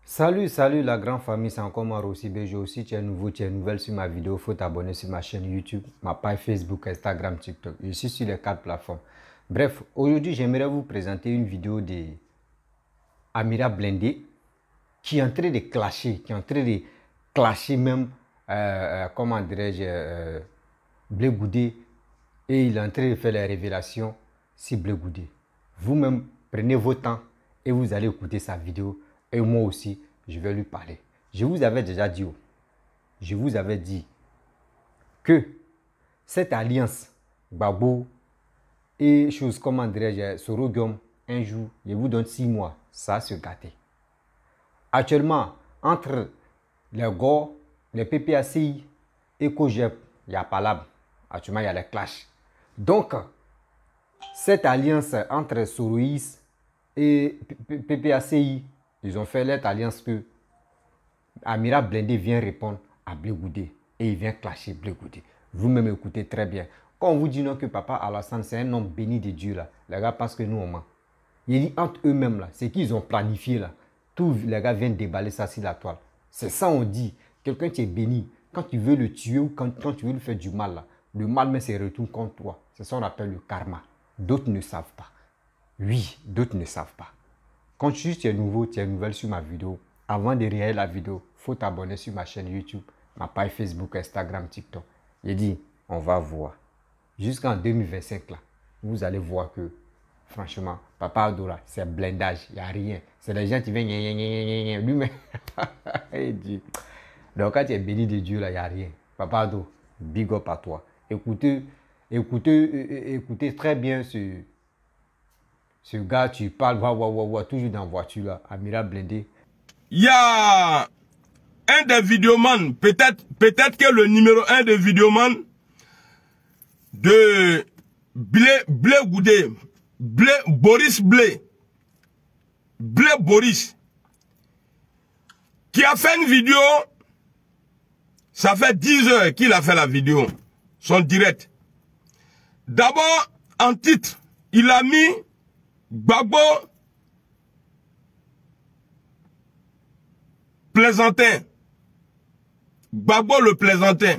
Salut la grande famille, c'est encore moi Rossi Bejo. Aussi tu es nouveau, tu es nouvelle sur ma vidéo, il faut t'abonner sur ma chaîne YouTube, ma page Facebook, Instagram, TikTok. Je suis sur les 4 plateformes. Bref, aujourd'hui j'aimerais vous présenter une vidéo de Amira Blindé qui est en train de clasher, même, comment dirais-je, Blé Goudé, et il est en train de faire les révélations sur Blé Goudé. Vous-même, prenez votre temps et vous allez écouter sa vidéo. Et moi aussi, je vais lui parler. Je vous avais déjà dit, que cette alliance, Gbagbo et chose, comment dirais-je, Soro-Guillaume, un jour, je vous donne 6 mois, ça va se gâter. Actuellement, entre les GOR, les PPACI et COGEP, il y a Palab. Actuellement, il y a les clashs. Donc, cette alliance entre Soroïs et PPACI, ils ont fait cette alliance que Amira Blindé vient répondre à Blé Goudé et il vient clasher Blé Goudé. Vous-même écoutez très bien. Quand on vous dit non que Papa Alassane c'est un homme béni de Dieu là, les gars pensent que nous on ment. Il dit entre eux-mêmes là, c'est qu'ils ont planifié là. Tous les gars viennent déballer ça sur la toile. C'est ça on dit. Quelqu'un qui est béni, quand tu veux le tuer ou quand tu veux lui faire du mal là, le mal mais se retourne contre toi. C'est ça qu'on appelle le karma. D'autres ne savent pas. Oui, d'autres ne savent pas. Quand tu es nouveau, tu es nouvelle sur ma vidéo, avant de réaliser la vidéo, il faut t'abonner sur ma chaîne YouTube, ma page Facebook, Instagram, TikTok. J'ai dit, on va voir. Jusqu'en 2025, là, vous allez voir que, franchement, Papa Adora, c'est blindage, il n'y a rien. C'est les gens qui viennent, lui-même. Il dit. Donc, quand tu es béni de Dieu, là, il n'y a rien. Papa Ado, big up à toi. Écoutez très bien ce gars, tu parles, toujours dans la voiture là, Amira Blindé. Il y a un des vidéomans, peut-être que le numéro 1 des vidéomans de Blé Goudé, Boris, qui a fait une vidéo, ça fait 10 heures qu'il a fait la vidéo, son direct. D'abord, en titre, il a mis Gbagbo plaisantin. Gbagbo le plaisantin.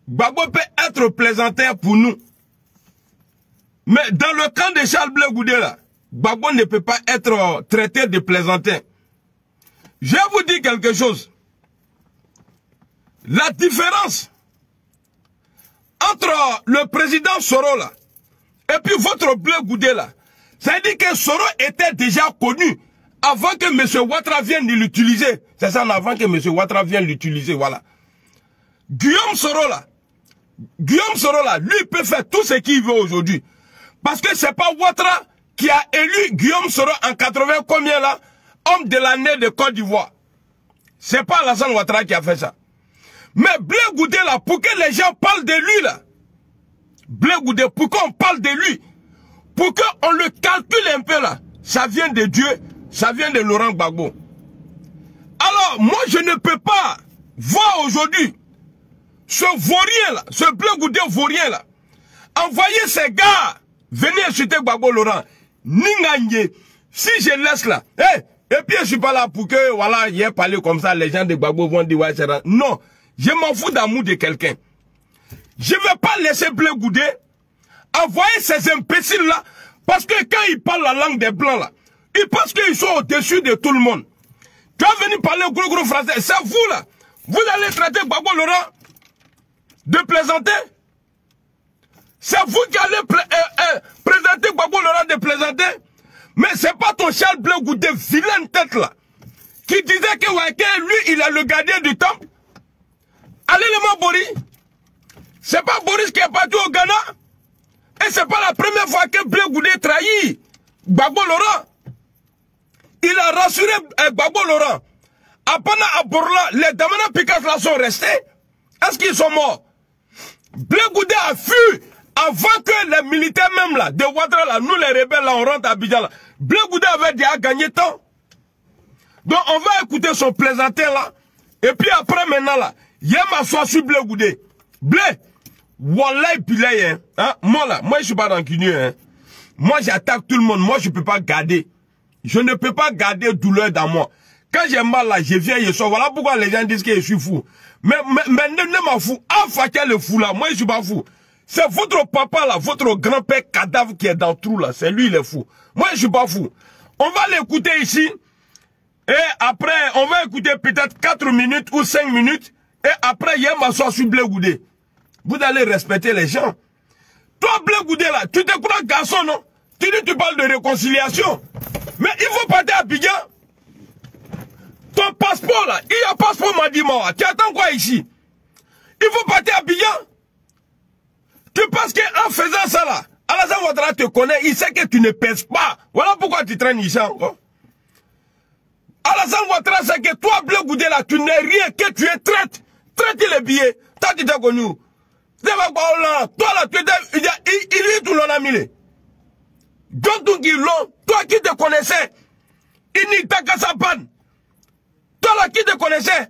Gbagbo peut être plaisantin pour nous. Mais dans le camp de Charles Blé Goudé là, Gbagbo ne peut pas être traité de plaisantin. Je vais vous dire quelque chose. La différence entre le président Soro là et puis votre Blé Goudé là, c'est-à-dire que Soro était déjà connu avant que M. Ouattara vienne l'utiliser. C'est ça, avant que M. Ouattara vienne l'utiliser, voilà. Guillaume Soro là, lui peut faire tout ce qu'il veut aujourd'hui. Parce que c'est pas Ouattara qui a élu Guillaume Soro en 80 combien là, homme de l'année de Côte d'Ivoire. C'est pas Alassane Ouattara qui a fait ça. Mais Blé Goudé là, pour que les gens parlent de lui là, Blé Goudé, pour qu'on parle de lui, pour qu'on le calcule un peu là, ça vient de Dieu, ça vient de Laurent Gbagbo. Alors, moi je ne peux pas voir aujourd'hui ce vaurien là, ce Blé Goudé vaurien là, envoyer ces gars venir insulter Gbagbo Laurent. Ninganye, si je laisse là, et puis je suis pas là pour que, voilà, il ait parlé comme ça, les gens de Gbagbo vont dire, ouais, non, je m'en fous d'amour de quelqu'un. Je ne vais pas laisser Blé Goudé envoyer ces imbéciles-là, parce que quand ils parlent la langue des Blancs, là, ils pensent qu'ils sont au-dessus de tout le monde. Tu vas venir parler gros français, c'est vous, là. Vous allez traiter Gbagbo Laurent de plaisanter. C'est vous qui allez présenter Gbagbo Laurent de plaisanter. Mais c'est pas ton Charles Blé Goudé, vilaine tête, là, qui disait que, ouais, que lui, il est le gardien du temple. Allez, le Boris. C'est pas Boris qui est parti au Ghana. Et c'est pas la première fois que Blé Goudé trahit Gbagbo Laurent. Il a rassuré Gbagbo Laurent. Apana à Borla, les Damana Pikas là sont restés. Est-ce qu'ils sont morts? Blé Goudé a fui avant que les militaires même là, de Ouattara là, nous les rebelles là, on rentre à Abidjan là. Blé Goudé avait déjà gagné temps. Donc on va écouter son plaisantin là. Et puis après maintenant là, il y a ma soie sur Blé Goudé. Blé, Wallahi Bilay, hein? Moi là, moi je suis pas rancunier, hein. Moi j'attaque tout le monde, moi je peux pas garder. Je ne peux pas garder douleur dans moi. Quand j'ai mal là, je viens, je sors. Voilà pourquoi les gens disent que je suis fou. Mais ne m'en fous. Enfin, quel est fou là? Moi, je suis pas fou. C'est votre papa là, votre grand-père cadavre qui est dans le trou là. C'est lui, il est fou. Moi, je suis pas fou. On va l'écouter ici. Et après, on va écouter peut-être 4 minutes ou 5 minutes. Et après, il y a m'asseoir sur Blé Goudé. Vous allez respecter les gens. Toi, Blé Goudé là, tu te crois garçon, non? Tu dis tu parles de réconciliation. Mais il faut partir à Abidjan. Ton passeport là, il y a passeport Madima. Tu attends quoi ici? Il faut partir à Abidjan. Tu penses qu'en faisant ça là, Alassane Ouattara te connaît, il sait que tu ne pèses pas. Voilà pourquoi tu traînes ici encore. Alassane Ouattara sait que toi, Blé Goudé là, tu n'es rien, que tu es traite. Traite les billets. Toi, tu t'es connu. Toi là, tu étais, il tout l'en a mis. Donc, toi qui te connaissais, il n'y t'a qu'à sa panne. Toi là qui te connaissais.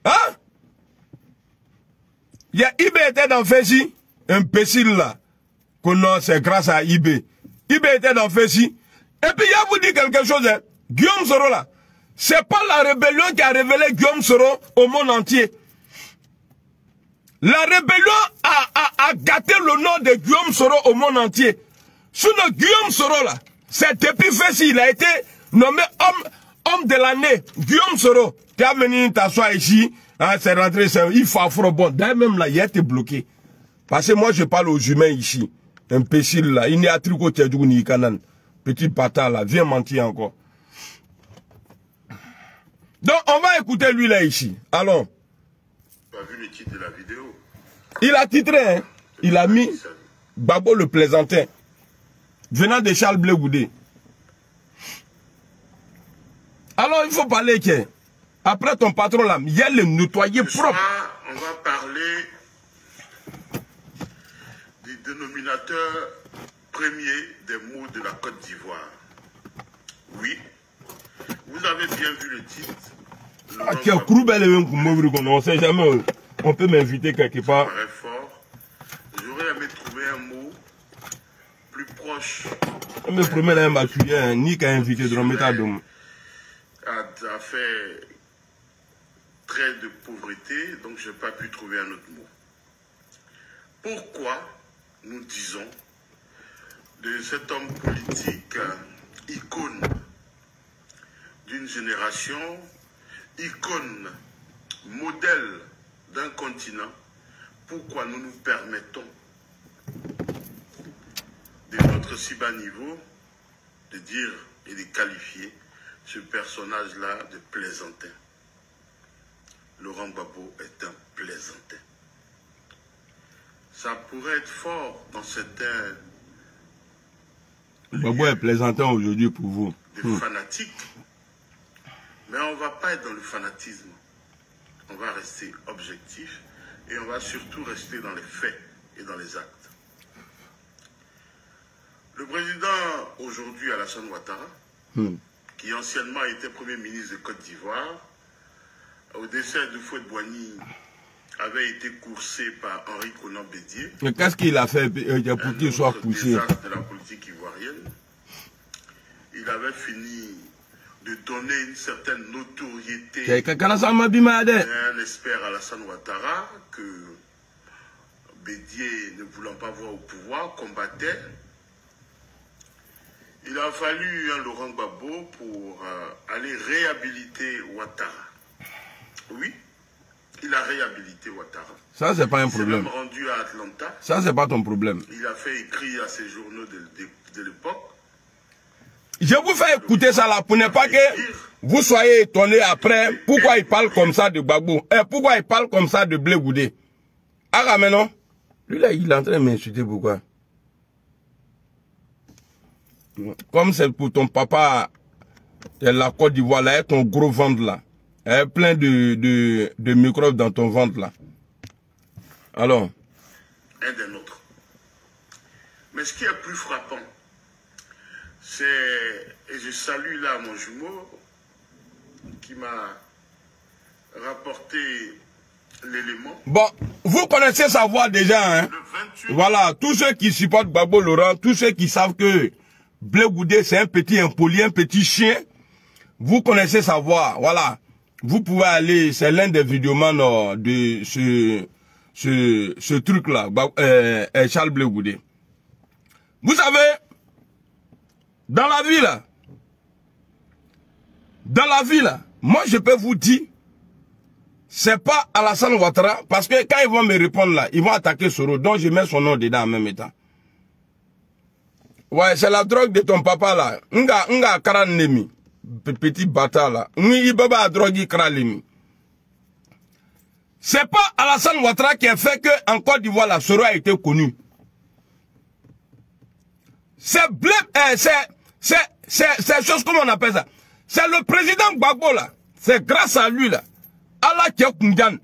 Hein? Il y a IB était dans Fessi, imbécile là. Que non, c'est grâce à IB. IB était dans Fessi. Et puis, il y a vous dit quelque chose, hein. Guillaume Soro là. C'est pas la rébellion qui a révélé Guillaume Soro au monde entier. La rébellion a gâté le nom de Guillaume Soro au monde entier. Sous le Guillaume Soro là, c'est depuis Fessi, il a été nommé homme de l'année. Guillaume Soro, tu as venu t'asseoir ici, hein, c'est rentré, il faut affronter. Bon, d'ailleurs même là, il a été bloqué. Parce que moi je parle aux humains ici. Imbécile là, il n'y a tricot ni canan. Petit bâtard là, viens mentir encore. Donc on va écouter lui là ici. Allons. Tu as vu le titre de la vidéo? Il a titré, hein. Il a mis Gbagbo le plaisantin. Venant de Charles Blé Goudé. Alors il faut parler que après ton patron là, il y a le nettoyer propre. On va parler du dénominateur premier des mots de la Côte d'Ivoire. Oui, vous avez bien vu le titre. On sait jamais. On peut m'inviter quelque part. Fort. J'aurais aimé trouver un mot plus proche. On me promène un bâtiment, ni qu'à inviter de l'homme. A fait trait de pauvreté, donc je n'ai pas pu trouver un autre mot. Pourquoi nous disons de cet homme politique icône d'une génération, icône, modèle d'un continent, pourquoi nous nous permettons de notre si bas niveau de dire et de qualifier ce personnage-là de plaisantin? Laurent Gbagbo est un plaisantin. Ça pourrait être fort dans certains... Gbagbo est plaisantin aujourd'hui pour vous. Des fanatiques. Mais on ne va pas être dans le fanatisme. On va rester objectif et on va surtout rester dans les faits et dans les actes. Le président aujourd'hui, Alassane Ouattara, qui anciennement était Premier ministre de Côte d'Ivoire, au décès de Houphouët-Boigny, avait été coursé par Henri Konan Bédié. Mais qu'est-ce qu'il a fait pour qu'il soit coursé? De la politique ivoirienne. Il avait fini de donner une certaine notoriété à un expert Alassane Ouattara que Bédié, ne voulant pas voir au pouvoir, combattait. Il a fallu un Laurent Gbagbo pour aller réhabiliter Ouattara. Oui, il a réhabilité Ouattara. Ça, c'est pas un problème. Il s'est même rendu à Atlanta. Ça, c'est pas ton problème. Il a fait écrire à ses journaux de l'époque. Je vous fais écouter ça là pour ne pas que vous soyez étonnés après pourquoi il parle comme ça de Gbagbo. Et pourquoi il parle comme ça de Blé Goudé. Ah, mais non. Lui là, il est en train de m'insulter pourquoi? Comme c'est pour ton papa de la Côte d'Ivoire là, ton gros ventre là. Plein de microbes dans ton ventre là. Alors. Un des nôtres. Mais ce qui est plus frappant, c'est, et je salue là mon jumeau, qui m'a rapporté l'élément. Bon, vous connaissez sa voix déjà, hein? Voilà, tous ceux qui supportent Gbagbo Laurent, tous ceux qui savent que Blé Goudé c'est un petit impoli, un petit chien, Vous connaissez sa voix, voilà. Vous pouvez aller, c'est l'un des vidéomans de ce truc-là, Charles Blé Goudé. Vous savez, dans la vie là, moi je peux vous dire, c'est pas Alassane Ouattara, parce que quand ils vont me répondre là, ils vont attaquer Soro, donc je mets son nom dedans en même temps. Ouais, c'est la drogue de ton papa là. Nga karan nemi. Petit bâtard là. Il baba drogue kralemi. C'est pas Alassane Ouattara qui a fait que en Côte d'Ivoire la Soro a été connu. C'est chose comment on appelle ça. C'est le président Gbagbo là. C'est grâce à lui là. Allah qui a Koundian.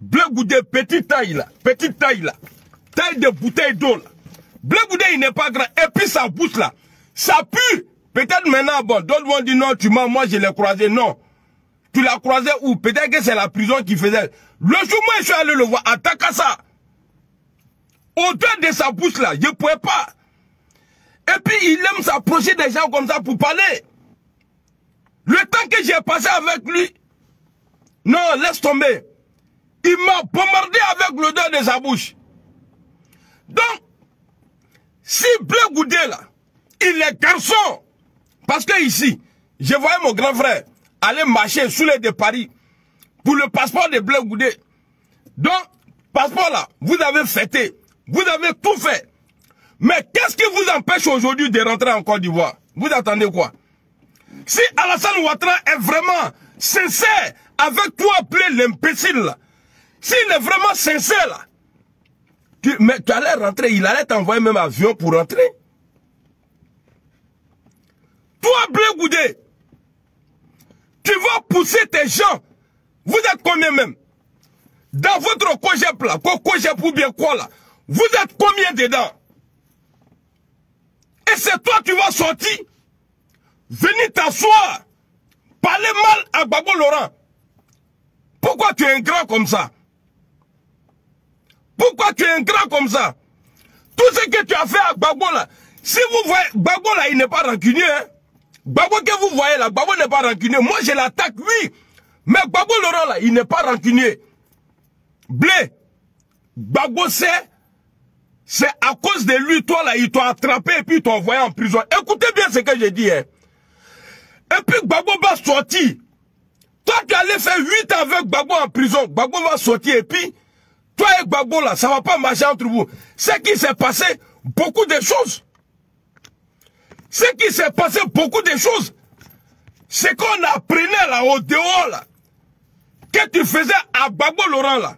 Blé Goudé, petite taille là. Taille de bouteille d'eau là. Blé Goudé, il n'est pas grand. Et puis sa bouche là, ça pue. Peut-être maintenant, bon, d'autres vont dire non, tu mens, moi je l'ai croisé. Non. Tu l'as croisé où? Peut-être que c'est la prison qui faisait. Le jour où je suis allé le voir à Takassa, au-delà de sa bouche là, je ne pouvais pas. Et puis il aime s'approcher des gens comme ça pour parler. Le temps que j'ai passé avec lui, non, laisse tomber. Il m'a bombardé avec l'odeur de sa bouche. Donc, si Blé Goudé là, il est garçon, parce que ici, je voyais mon grand frère aller marcher sous les de Paris pour le passeport de Blé Goudé. Donc, passeport là, vous avez fêté, vous avez tout fait. Mais qu'est-ce qui vous empêche aujourd'hui de rentrer en Côte d'Ivoire? Vous attendez quoi? Si Alassane Ouattara est vraiment sincère avec toi appelé l'imbécile là, s'il est vraiment sincère là, mais tu allais rentrer, il allait t'envoyer même avion pour rentrer. Toi, Blé Goudé, tu vas pousser tes gens. Vous êtes combien même? Dans votre cogep là, cogep ou bien quoi là, vous êtes combien dedans? Et c'est toi qui vas sortir, venir t'asseoir, parler mal à Gbagbo Laurent. Pourquoi tu es un grand comme ça? Pourquoi tu es un grand comme ça? Tout ce que tu as fait à Gbagbo là, si vous voyez, Gbagbo là, il n'est pas rancunier. Hein? Gbagbo que vous voyez là, Gbagbo n'est pas rancunier. Moi, je l'attaque, oui. Mais Gbagbo Laurent là, il n'est pas rancunier. Blé, Gbagbo c'est à cause de lui, toi là, il t'a attrapé et puis il t'a envoyé en prison. Écoutez bien ce que j'ai dit. Hein? Et puis Gbagbo va sortir. Toi, tu allais faire 8 ans avec Gbagbo en prison. Gbagbo va sortir et puis toi et Gbagbo là, ça ne va pas marcher entre vous. Ce qui s'est passé, beaucoup de choses. Ce qui s'est passé, beaucoup de choses. Ce qu'on apprenait là, au dehors là, que tu faisais à Gbagbo Laurent là,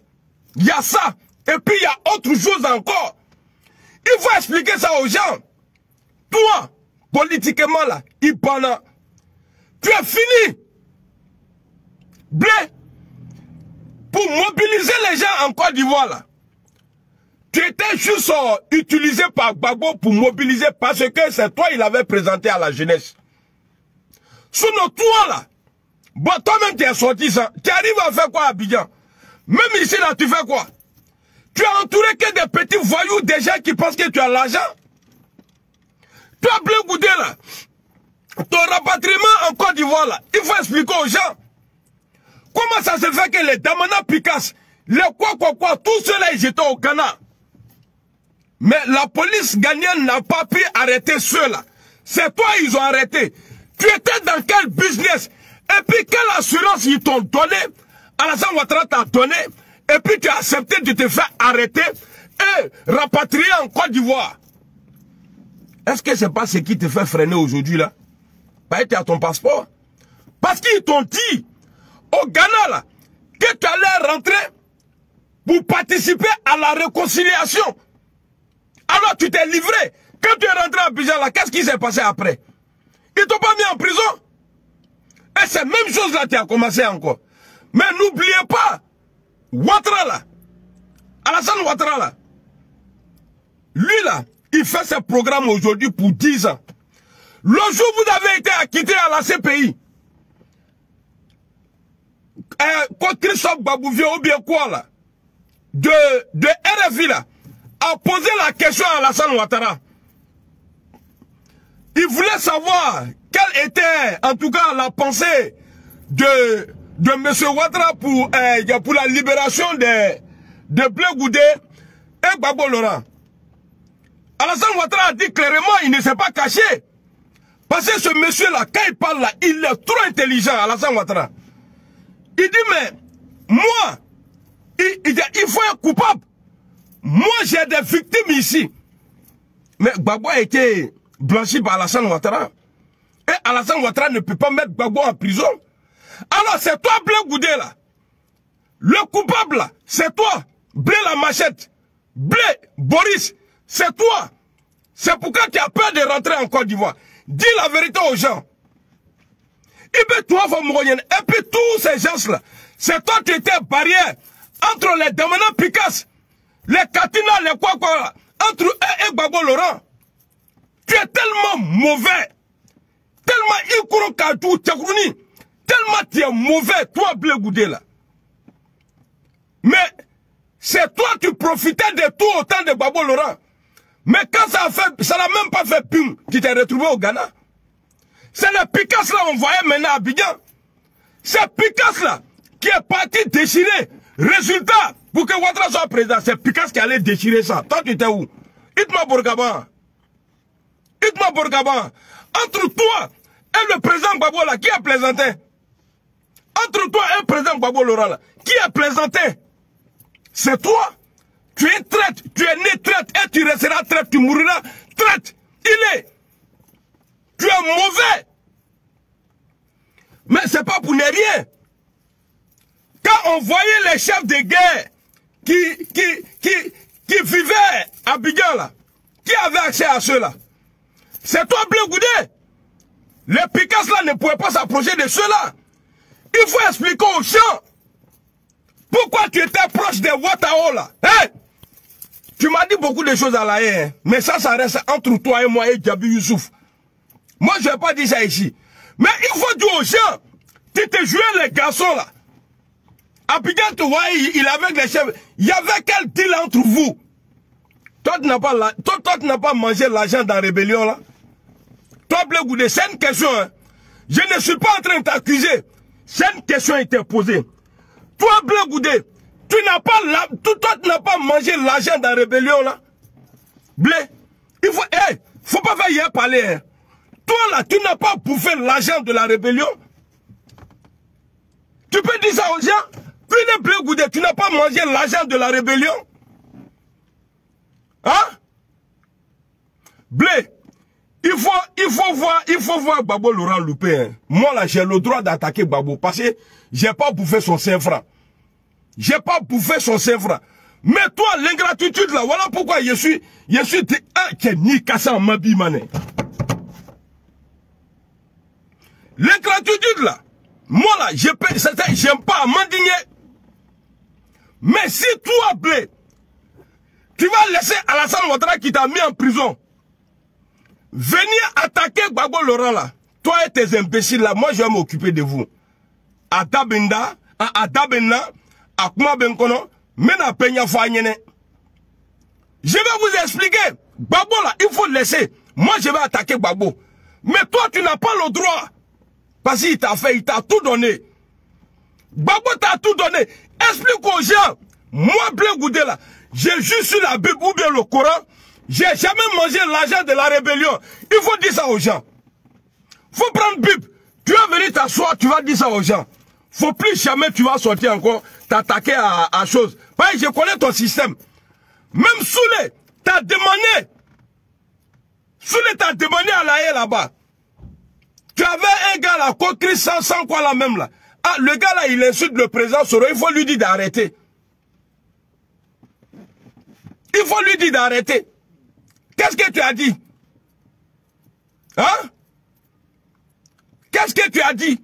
il y a ça. Et puis il y a autre chose encore. Il faut expliquer ça aux gens. Toi, politiquement là, Ipana, tu es fini. Blé. Pour mobiliser les gens en Côte d'Ivoire là, tu étais juste utilisé par Gbagbo pour mobiliser parce que c'est toi il avait présenté à la jeunesse. Sinon toi là, bon toi-même tu es sorti ça, tu arrives à faire quoi à Abidjan? Même ici là tu fais quoi? Tu es entouré que des petits voyous, des gens qui pensent que tu as l'argent. Toi Blé Goudé là, ton rapatriement en Côte d'Ivoire là, il faut expliquer aux gens. Comment ça se fait que les Damana Picasse, les quoi, tous ceux-là, ils étaient au Ghana. Mais la police ghanéenne n'a pas pu arrêter ceux-là. C'est toi, ils ont arrêté. Tu étais dans quel business? Et puis, quelle assurance ils t'ont donné? Alassane Ouattara t'a donné. Et puis, tu as accepté de te faire arrêter et rapatrier en Côte d'Ivoire. Est-ce que c'est pas ce qui te fait freiner aujourd'hui, là? Bah, tu as ton passeport. Parce qu'ils t'ont dit, au Ghana, là, que tu allais rentrer pour participer à la réconciliation. Alors tu t'es livré. Quand tu es rentré à Abidjan, là, qu'est-ce qui s'est passé après? Ils t'ont pas mis en prison. Et c'est la même chose là, tu as commencé encore. Mais n'oubliez pas, Ouattara là, Alassane Ouattara là, lui là, il fait ses programmes aujourd'hui pour 10 ans. Le jour où vous avez été acquitté à la CPI, quand Christophe Babouvia ou bien quoi là, de RFI là, a posé la question à Alassane Ouattara. Il voulait savoir quelle était en tout cas la pensée de M. Ouattara pour la libération de Blé Goudé et Gbagbo Laurent. Alassane Ouattara a dit clairement, il ne s'est pas caché. Parce que ce monsieur-là, quand il parle là, il est trop intelligent, Alassane Ouattara. Il dit, mais moi, il faut un coupable. Moi, j'ai des victimes ici. Mais Gbagbo a été blanchi par Alassane Ouattara. Et Alassane Ouattara ne peut pas mettre Gbagbo en prison. Alors, c'est toi, Blé Goudé, là. Le coupable, là, c'est toi. Blé la machette. Blé, Boris, c'est toi. C'est pourquoi tu as peur de rentrer en Côte d'Ivoire. Dis la vérité aux gens. Et puis toi, et puis tous ces gens-là, c'est toi qui étais barrière entre les dominants Picasso, les Katina, les quoi, entre eux et Gbagbo Laurent. Tu es tellement mauvais, tellement Ikuro Kadou Tchakouni, tellement tu es mauvais, toi Blé Goudé là. Mais c'est toi qui profitais de tout au temps de Gbagbo Laurent. Mais quand ça n'a même pas fait pum, tu t'es retrouvé au Ghana. C'est le Picasso là, on voyait maintenant à Abidjan. C'est Picasso là qui est parti déchirer. Résultat, pour que Ouattara soit président, c'est Picasso qui allait déchirer ça. Toi, tu étais où? Itma Bourgaban. Itma Bourgaban. Entre toi et le président Gbagbo là, qui a plaisanté? Entre toi et le président Gbagbo Laurent là, qui a plaisanté? C'est toi. Tu es traite, tu es né traite et tu resteras traite, tu mourras traite. Il est. Tu es mauvais. Mais c'est pas pour ne rien. Quand on voyait les chefs de guerre qui vivaient à Abidjan là, qui avaient accès à ceux-là, c'est toi Blé Goudé. Les Picasso là ne pouvaient pas s'approcher de ceux-là. Il faut expliquer aux gens pourquoi tu étais proche de Ouattara là. Hey! Tu m'as dit beaucoup de choses à la haine, mais ça reste entre toi et moi et Djabi Youssouf. Moi, je ne vais pas dire ça ici. Mais il faut dire aux gens, tu te jouais les garçons là. Abidjan, tu vois, il avait les chefs. Il y avait quel deal entre vous? Toi, tu n'as pas mangé l'argent dans la rébellion là. Toi, Blé Goudé, c'est une question. Hein. Je ne suis pas en train de t'accuser. C'est une question qui était posée. Toi, Blé Goudé, tu n'as pas mangé l'argent dans la rébellion là. Blé, il faut, faut pas faire hier parler. Hein. Toi là, tu n'as pas bouffé l'argent de la rébellion. Tu peux dire ça aux gens? Tu Blé Goudé, tu n'as pas mangé l'argent de la rébellion. Hein? Blé, il faut voir Gbagbo Laurent loupé. Hein. Moi là, j'ai le droit d'attaquer Gbagbo parce que j'ai pas bouffé son 5 francs. J'ai pas bouffé son 5 francs. Mais toi, l'ingratitude là, voilà pourquoi je suis ni cassé en mabi mané. L'ingratitude là, moi là, j'aime pas m'indigner. Mais si toi, Blé, tu vas laisser Alassane Ouattara qui t'a mis en prison, venir attaquer Gbagbo Laurent là, toi et tes imbéciles là, moi je vais m'occuper de vous. À Dabenda, à Kuma Benkono, Mena Peña Fanyene. Je vais vous expliquer. Gbagbo là, il faut laisser. Moi je vais attaquer Gbagbo. Mais toi tu n'as pas le droit. Parce qu'il t'a fait, il t'a tout donné. Gbagbo t'a tout donné. Explique aux gens. Moi, Blé Goudé là, j'ai juste eu la Bible ou bien le Coran. J'ai jamais mangé l'argent de la rébellion. Il faut dire ça aux gens. Faut prendre Bible. Tu vas venir t'asseoir, tu vas dire ça aux gens. Faut plus jamais tu vas sortir encore, t'attaquer à chose. Parce que je connais ton système. Même Soulé t'a demandé. Soulé t'a demandé à la haie là-bas. Tu avais un gars là, Kokri sans quoi là même là. Ah, le gars là, il insulte le président Soro, il faut lui dire d'arrêter. Il faut lui dire d'arrêter. Qu'est-ce que tu as dit? Hein? Qu'est-ce que tu as dit?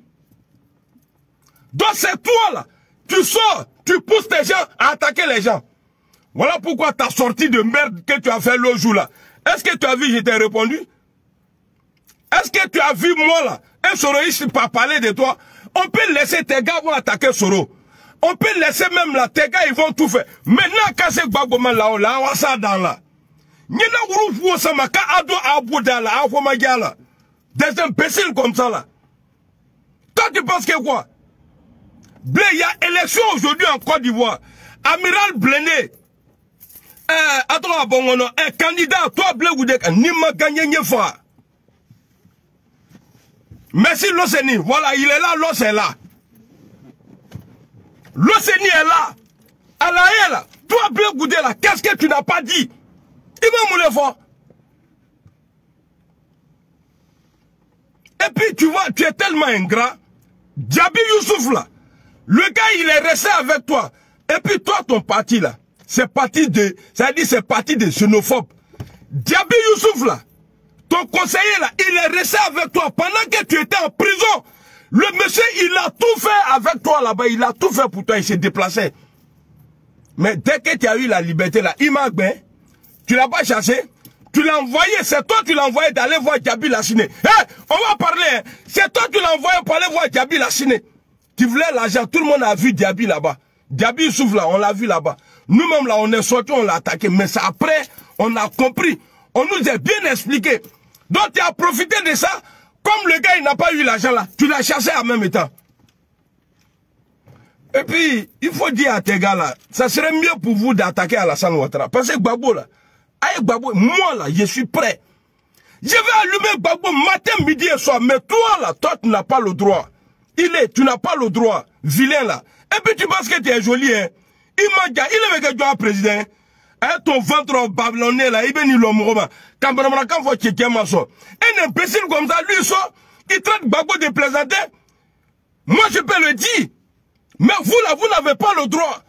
Donc c'est toi là, tu sors, tu pousses tes gens à attaquer les gens. Voilà pourquoi ta sortie de merde que tu as fait l'autre jour là. Est-ce que tu as vu, je t'ai répondu? Est-ce que tu as vu moi là, un soroïste pas parler de toi? On peut laisser tes gars vont attaquer Soro. On peut laisser même là, tes gars ils vont tout faire. Maintenant quand c'est Gbagbo là, on va ça dans là. Nyena wuru sama ka ado abuda la afoma gala. Des imbéciles comme ça là. Toi tu penses que quoi? Blé, il y a élection aujourd'hui en Côte d'Ivoire. Amiral Blendé. Attends, bon, candidat, toi Blé Goudek, ni m'a gagné ni fois. Merci l'Océanie. Voilà, il est là, l'Oc est là. L'Océanie est là. Elle est là. Toi Blé Goudek là, qu'est-ce que tu n'as pas dit? Il va mouler fort. Et puis, tu vois, tu es tellement ingrat. Djabi Youssouf, là, le gars, il est resté avec toi. Et puis, toi, ton parti, là, c'est parti de, c'est-à-dire, c'est parti de xénophobes. Djabi Youssouf, là, ton conseiller, là, il est resté avec toi pendant que tu étais en prison. Le monsieur, il a tout fait avec toi, là-bas. Il a tout fait pour toi. Il s'est déplacé. Mais dès que tu as eu la liberté, là, il m'a bien. Tu l'as pas chassé. Tu l'as envoyé, c'est toi qui l'as envoyé d'aller voir Djabi Lachiné. Hey, on va parler, hein. C'est toi qui l'as envoyé pour aller voir Djabi Lachiné. Tu voulais l'argent, tout le monde a vu Djabi là-bas. Djabi souffle là, on l'a vu là-bas. Nous-mêmes là, on est sortis, on l'a attaqué. Mais ça, après, on a compris. On nous a bien expliqué. Donc tu as profité de ça. Comme le gars, il n'a pas eu l'argent là, tu l'as chassé en même temps. Et puis, il faut dire à tes gars là, ça serait mieux pour vous d'attaquer Alassane Ouattara. Parce que Gbagbo là, avec Gbagbo, moi là, je suis prêt. Je vais allumer Gbagbo matin, midi et soir. Mais toi là, toi tu n'as pas le droit. Tu n'as pas le droit, vilain là. Et puis tu penses que tu es joli, hein. Il m'a dit, il est avec toi président. Hein, ton ventre babylonné là, il vient de l'homme. Quand on voit quelqu'un maçon. Un imbécile comme ça, lui il sort, il traite Gbagbo de plaisanter. Moi je peux le dire. Mais vous là, vous n'avez pas le droit.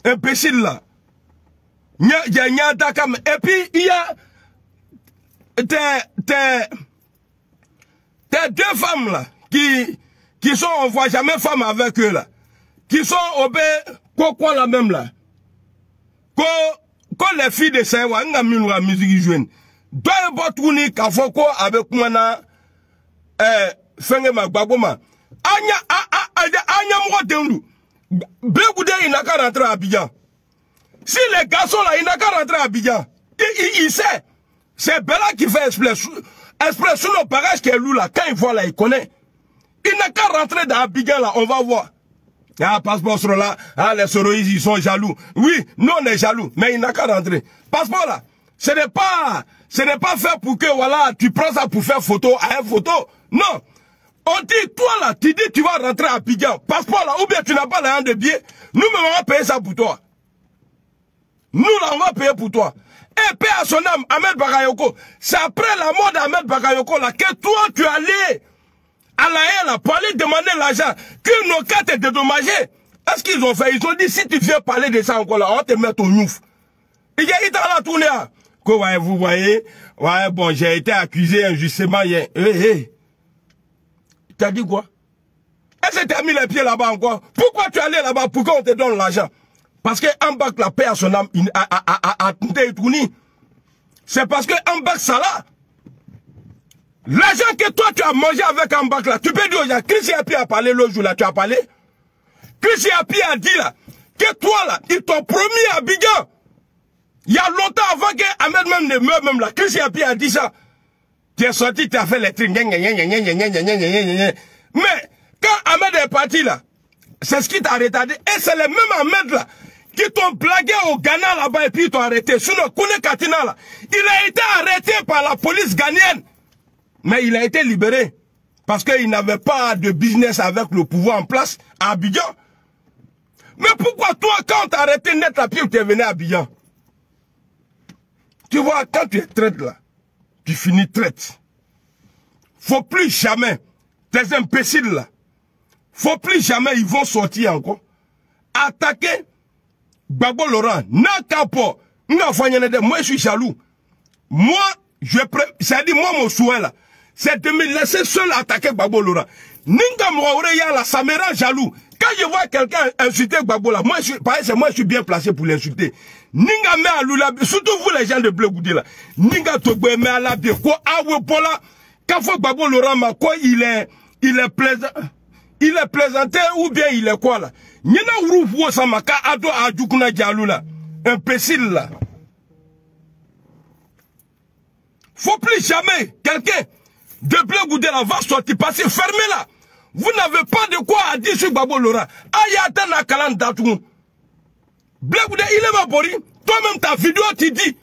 Imbécile là. Et puis il y a tes deux femmes là qui sont, on voit jamais femme avec eux là, qui sont au quoi la même là, quand les filles de Saint-Ouen n'a mis la musique jeune, doit être tourné qu'à Foko avec moi na Fengema Gbagoma anya moi dendu Blé Goudé il n'a qu'à rentrer à Abidjan. Si les garçons là, il n'a qu'à rentrer à Abidjan. Il sait. C'est Bella qui fait exprès sur le bagage qui est lui là. Quand il voit là, il connaît. Il n'a qu'à rentrer dans Abidjan là, on va voir. Ah, passeport sur là, ah, les soroïs, ils sont jaloux. Oui, nous on est jaloux, mais il n'a qu'à rentrer. Passeport là, ce n'est pas fait pour que, voilà, tu prends ça pour faire photo à une photo. Non. On dit, toi là, tu dis, tu vas rentrer à Abidjan. Passeport là, ou bien tu n'as pas l'argent de billet. Nous-mêmes, on va payer ça pour toi. Nous, là, on va payer pour toi. Et paix à son âme, Ahmed Bakayoko. C'est après la mort d'Ahmed Bakayoko, là, que toi, tu es allé à la haie, là, pour aller demander l'argent, que nos cas t'aient dédommagé. Est-ce qu'ils ont fait? Ils ont dit, si tu viens parler de ça encore, là, on va te mettre au nouf. Il t'a la tournée, là. Que, ouais, vous voyez, ouais, bon, j'ai été accusé injustement hier. T'as dit quoi? Est-ce que tu as mis les pieds là-bas encore? Pourquoi tu es allé là-bas? Pourquoi on te donne l'argent? Parce que Ambak, la paix à son âme, a tourné. C'est parce que Ambak, ça là, l'argent que toi tu as mangé avec Ambak là, tu peux dire aux gens, Chrissy Api a parlé l'autre jour là, tu as parlé. Chrissy Api a dit là, que toi là, ils t'ont promis à Abidjan. Il y a longtemps avant que Ahmed même ne meure même là, Chrissy Api a dit ça. Tu es sorti, tu as fait les trucs. Mais quand Ahmed est parti là, c'est ce qui t'a retardé. Et c'est les mêmes Ahmed là qui t'ont blagué au Ghana là-bas et puis ils t'ont arrêté. Sinon, Kouné Katina là, il a été arrêté par la police ghanéenne. Mais il a été libéré. Parce qu'il n'avait pas de business avec le pouvoir en place à Abidjan. Mais pourquoi toi, quand t'as arrêté net à pied, tu es venu à Abidjan? Tu vois, quand tu es traite là, tu finis traite. Faut plus jamais, tes imbéciles là, faut plus jamais, ils vont sortir encore, attaquer Gbagbo Laurent, Nakapo, moi je suis jaloux. Moi, c'est-à-dire moi mon souhait là, c'est de me laisser seul attaquer Gbagbo Laurent. Ninga Mouaoureya là, ça me rend jaloux. Quand je vois quelqu'un insulter Gbagbo là, moi je suis bien placé pour l'insulter. Ninga me alula, surtout vous les gens de Blé Goudé là. Ninga Togbe me alabie, quoi, awepola. Quand faut Gbagbo Laurent, ma quoi, il est plaisant. Il est plaisanté ou bien il est quoi là? Nyena Ourouvo Samaka Ado Adjoukuna Djalou là. Imbécile là. Faut plus jamais quelqu'un de Blé Goudé là va sortir. Parce que fermez-la. Vous n'avez pas de quoi à dire sur Gbagbo Laurent. Ayata na kalan datou. Blé Goudé, il est ma bori. Toi-même, ta vidéo, tu dis,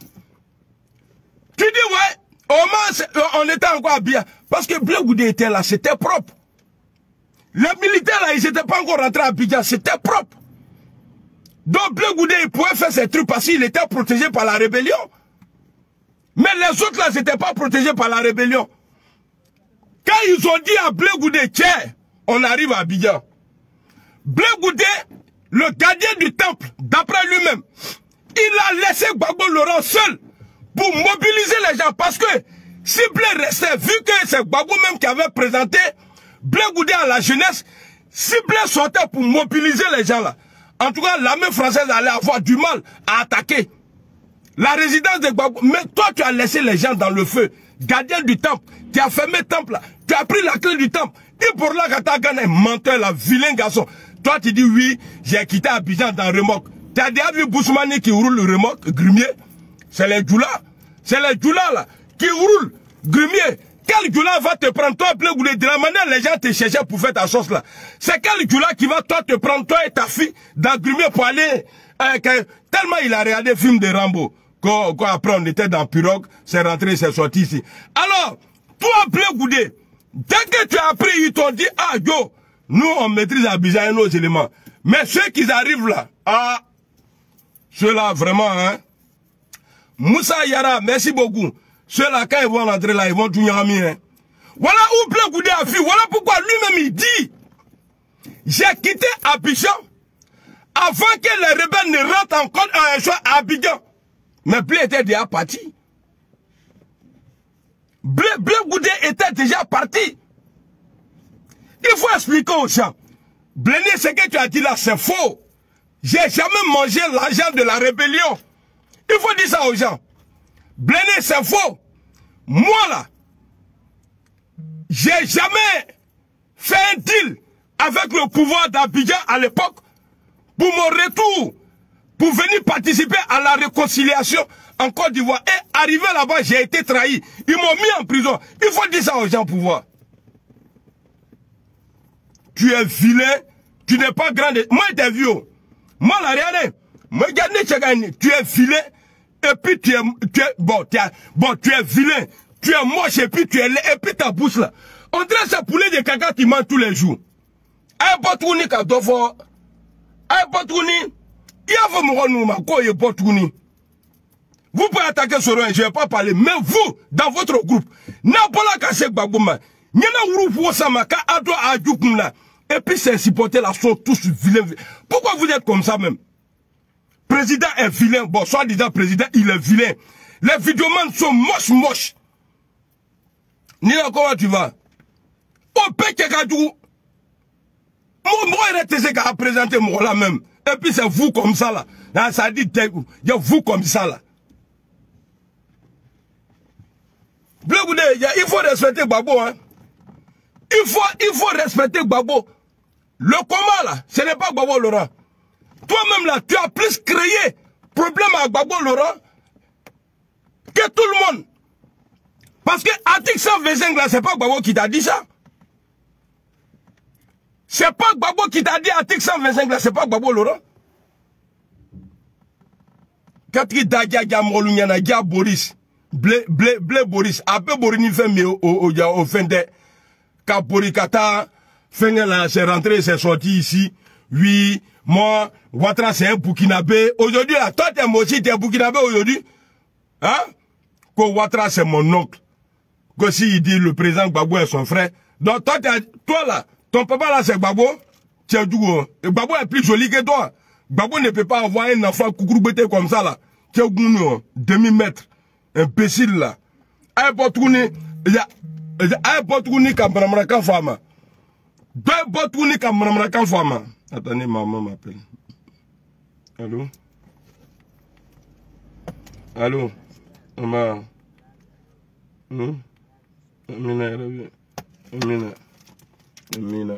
ouais, au moins, on était encore habillés. Parce que Blé Goudé était là, c'était propre. Les militaires là, ils n'étaient pas encore rentrés à Abidjan, c'était propre. Donc Blé Goudé, il pouvait faire ses trucs parce qu'il était protégé par la rébellion. Mais les autres là, ils n'étaient pas protégés par la rébellion. Quand ils ont dit à Blé Goudé, tiens, on arrive à Abidjan. Blé Goudé, le gardien du temple, d'après lui-même, il a laissé Gbagbo Laurent seul pour mobiliser les gens. Parce que si Blé restait, vu que c'est Gbagbo même qui avait présenté Blé Goudé à la jeunesse, si Blé sortait pour mobiliser les gens là, en tout cas, l'armée française allait avoir du mal à attaquer la résidence de Gbagbo. Mais toi, tu as laissé les gens dans le feu. Gardien du temple, tu as fermé le temple là, tu as pris la clé du temple. Et pour là, quand tu as gagné un menteur là, vilain garçon. Toi, tu dis oui, j'ai quitté Abidjan dans le remorque. Tu as déjà vu Boussoumani qui roule le remorque, Grumier? C'est les Djoula. C'est les Djoula là, qui roulent, Grumier. Quel Djoula va te prendre, toi, Blé Goudé? De la manière les gens te cherchaient pour faire ta sauce là. C'est quel Djoula qui va toi te prendre, toi et ta fille, dans Grumier pour aller... tellement il a regardé le film de Rambo. Quand après on était dans pirogue, c'est rentré, c'est sorti ici. Alors, toi, Blé Goudé, dès que tu as appris, ils t'ont dit, ah, yo, nous, on maîtrise Abidjan et nos éléments. Mais ceux qui arrivent là, ah, ceux-là, vraiment, hein. Moussa Yara, merci beaucoup. Ceux-là, quand ils vont rentrer là, ils vont tout yami, hein. Voilà où Blé Goudé a vu. Voilà pourquoi lui-même, il dit, j'ai quitté Abidjan avant que les rebelles ne rentrent encore à Abidjan. Mais Blé était déjà parti. Blé Goudé était déjà parti. Il faut expliquer aux gens. Bléné, ce que tu as dit là, c'est faux. J'ai jamais mangé l'argent de la rébellion. Il faut dire ça aux gens. Bléné, c'est faux. Moi là, j'ai jamais fait un deal avec le pouvoir d'Abidjan à l'époque pour mon retour, pour venir participer à la réconciliation en Côte d'Ivoire. Et arrivé là-bas, j'ai été trahi. Ils m'ont mis en prison. Il faut dire ça aux gens pour voir. Tu es vilain, tu n'es pas grand. Moi, je t'ai vu. Moi, la regardez. Moi, tu es vilain, et puis tu es vilain, tu es moche, et puis tu es laid, et puis ta bouche là. On dirait ça poulet de caca qui mange tous les jours. Aïe, botouni, kadofo. Aïe, botouni. Il y a vraiment vous pouvez attaquer Soro, je ne vais pas parler, mais vous, dans votre groupe, Nabola Kasek Bagouma, Nyana Urufu Samaka, Ado Adjoukoumla, et puis ces supporters là sont tous vilains. Pourquoi vous êtes comme ça même? Président est vilain, bon, soit disant président, il est vilain. Les vidéomans sont moches. Nina, comment tu vas? Au Pékekadou, moi, il est qu'à présenter moi là même. Et puis c'est vous comme ça là. Ça dit, il y a vous comme ça là. Blé Goudé, il faut respecter Gbagbo, hein. Il faut respecter Gbagbo. Le combat là, ce n'est pas Gbagbo Laurent. Toi-même là, tu as plus créé problème à Gbagbo Laurent que tout le monde. Parce que article 125 là, c'est pas Gbagbo qui t'a dit ça. C'est pas Gbagbo qui t'a dit article 125 là, c'est pas Gbagbo Laurent. Quand il t'a dit Boris, Blé Boris, après Borini fait mieux au fin de Kaporikata, fin là, c'est rentré, c'est sorti ici. Oui, moi, Ouattara c'est un Burkinabé. Aujourd'hui, là, toi t'es moi aussi, t'es un Burkinabé aujourd'hui. Hein? Que Ouattara c'est mon oncle. Que si il dit le président Gbagbo est son frère. Donc toi là, ton papa là c'est Gbagbo. Tiens, Gbagbo est plus joli que toi. Gbagbo ne peut pas avoir un enfant coucourbété comme ça là. Tiens, demi-mètre. Imbécile là. Aïe botouni kamramrakan fama. Deux botouni kamramrakan fama. Attendez, maman m'appelle. Allô? Allô? Maman. Amina, Amina. Amina.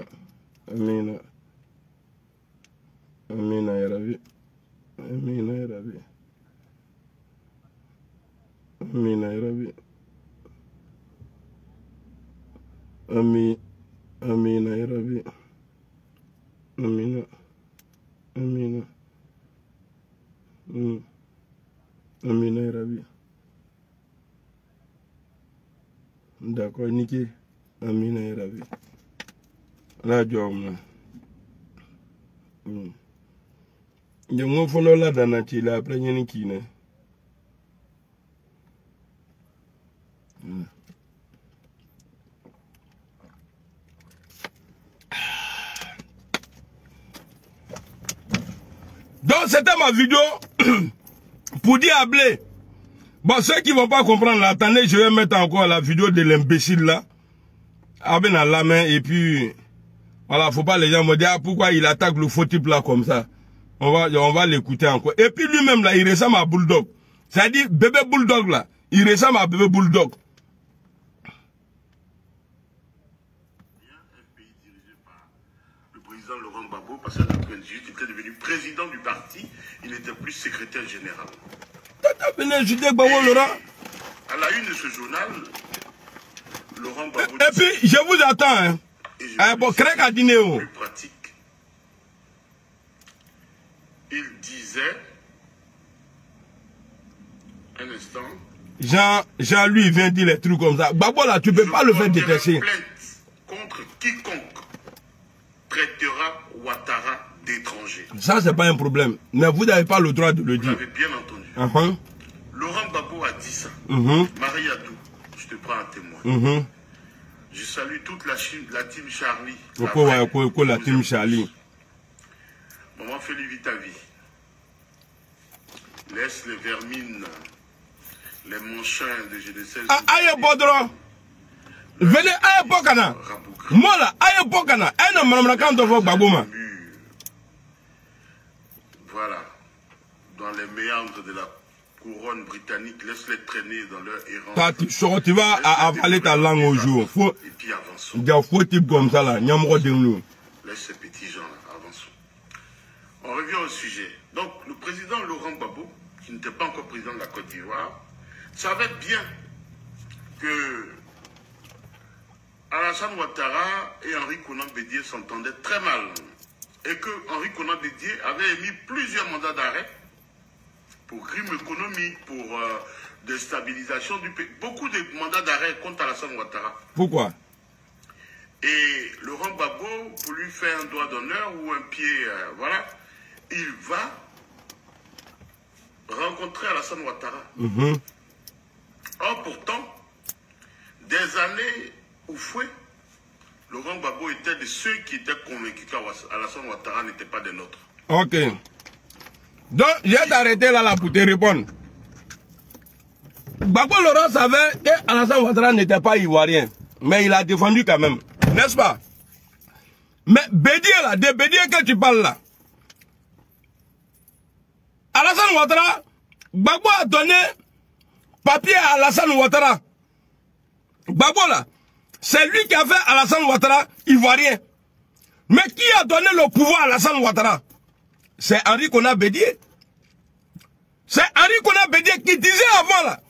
Amina. Amina, Yarabi. Amina, Yarabi. Amina, Yarabi. Amina ya Rabbi. Amina. Amina ya Rabbi. D'accord, niqué. Amina ya Rabbi. Là, je me follow la danati la après Yanikine. Donc c'était ma vidéo pour dire à Blé. Bon, ceux qui ne vont pas comprendre, attendez, je vais mettre encore la vidéo de l'imbécile là. Avec la main et puis voilà, faut pas les gens me dire pourquoi il attaque le faux type là comme ça. On va l'écouter encore. Et puis lui-même là, il ressemble à Bulldog. C'est-à-dire bébé Bulldog là, il ressemble à bébé Bulldog. Un pays dirigé par le président Laurent Gbagbo, parce qu'en 2018, il était devenu président du parti, il n'était plus secrétaire général. À la une de ce journal, Laurent Gbagbo... Et puis, je vous attends, hein. Bon, plus pratique. Il disait, un instant... Jean lui vient dire les trucs comme ça. Gbagbo là, tu peux pas le faire détester. Plainte contre quiconque traitera Ouattara d'étranger. Ça, c'est pas un problème. Mais vous n'avez pas le droit de le dire. Vous l'avez bien entendu. Laurent Gbagbo a dit ça. Marie Adou, je te prends un témoin. Je salue toute la team Charlie. La team Charlie. Maman, fais-lui vite ta vie. Laisse les vermines, les manchins de GD16. Aïe, Bodro. Venez, aïe, Bokana. Moi là, aïe, Bokana. Aïe, madame, quand on voit Gbagbo. Voilà. Dans les méandres de la couronne britannique, laisse-les traîner dans leur errance. Tu vas avaler ta langue au jour. Et puis avançons. Il y a un faux type comme ça là. Laisse ces petits gens là, avançons. On revient au sujet. Donc, le président Laurent Gbagbo, qui n'était pas encore président de la Côte d'Ivoire, savait bien que Alassane Ouattara et Henri Konan Bédié s'entendaient très mal. Et que Henri Konan Bédié avait émis plusieurs mandats d'arrêt pour crime économique, pour déstabilisation du pays. Beaucoup de mandats d'arrêt contre Alassane Ouattara. Pourquoi? Et Laurent Gbagbo, pour lui faire un doigt d'honneur ou un pied, voilà, il va rencontrer Alassane Ouattara. Or, pourtant, des années au fouet, Laurent Gbagbo était de ceux qui étaient convaincus qu'Alassane Ouattara n'était pas des nôtres. Ok. Donc, j'ai arrêté là pour te répondre. Gbagbo Laurent savait qu'Alassane Ouattara n'était pas ivoirien. Mais il a défendu quand même. N'est-ce pas? Mais Bédié là, de Bédié que tu parles là. Alassane Ouattara, Gbagbo a donné papier à Alassane Ouattara. Gbagbo là, c'est lui qui a fait Alassane Ouattara ivoirien. Mais qui a donné le pouvoir à Alassane Ouattara? C'est Henri Konan Bédié. C'est Henri Konan Bédié qui disait avant là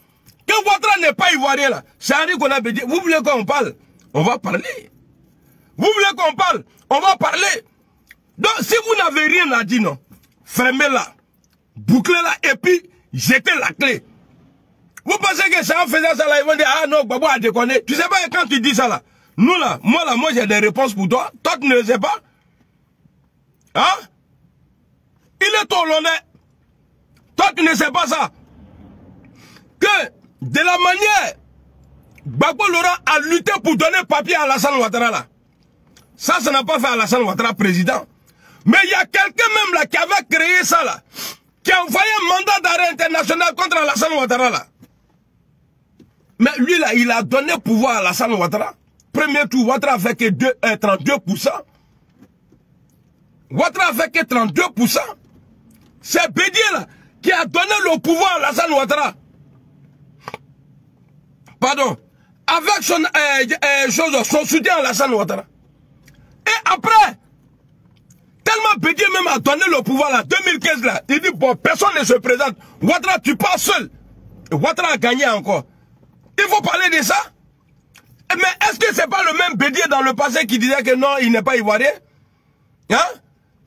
que Ouattara n'est pas ivoirien là. C'est Henri Konan Bédié. Vous voulez qu'on parle? On va parler. Vous voulez qu'on parle? On va parler. Donc si vous n'avez rien à dire, non, fermez-la, bouclez-la et puis jetez la clé. Vous pensez que c'est en faisant ça là, ils vont dire ah non, Gbagbo a déconné. Tu sais pas quand tu dis ça là, nous là, moi j'ai des réponses pour toi. Toi tu ne le sais pas. Hein? Il est ton honnête. Toi tu ne sais pas ça. Que de la manière Gbagbo Laurent a lutté pour donner papier à Alassane Ouattara là. Ça n'a pas fait Alassane Ouattara président. Mais il y a quelqu'un même là qui avait créé ça là, qui a envoyé un mandat d'arrêt international contre Alassane Ouattara là. Mais lui là, il a donné pouvoir à Alassane Ouattara. Premier tour, Ouattara a fait que 32%. Ouattara a fait que 32%. C'est Bédié là qui a donné le pouvoir à Alassane Ouattara. Pardon. Avec son soutien à Alassane Ouattara. Et après, tellement Bédié même a donné le pouvoir là, 2015 là, il dit bon, personne ne se présente. Ouattara, tu pars seul. Et Ouattara a gagné encore. Il faut parler de ça. Mais est-ce que c'est pas le même Bédié dans le passé qui disait que non, il n'est pas ivoirien? Hein?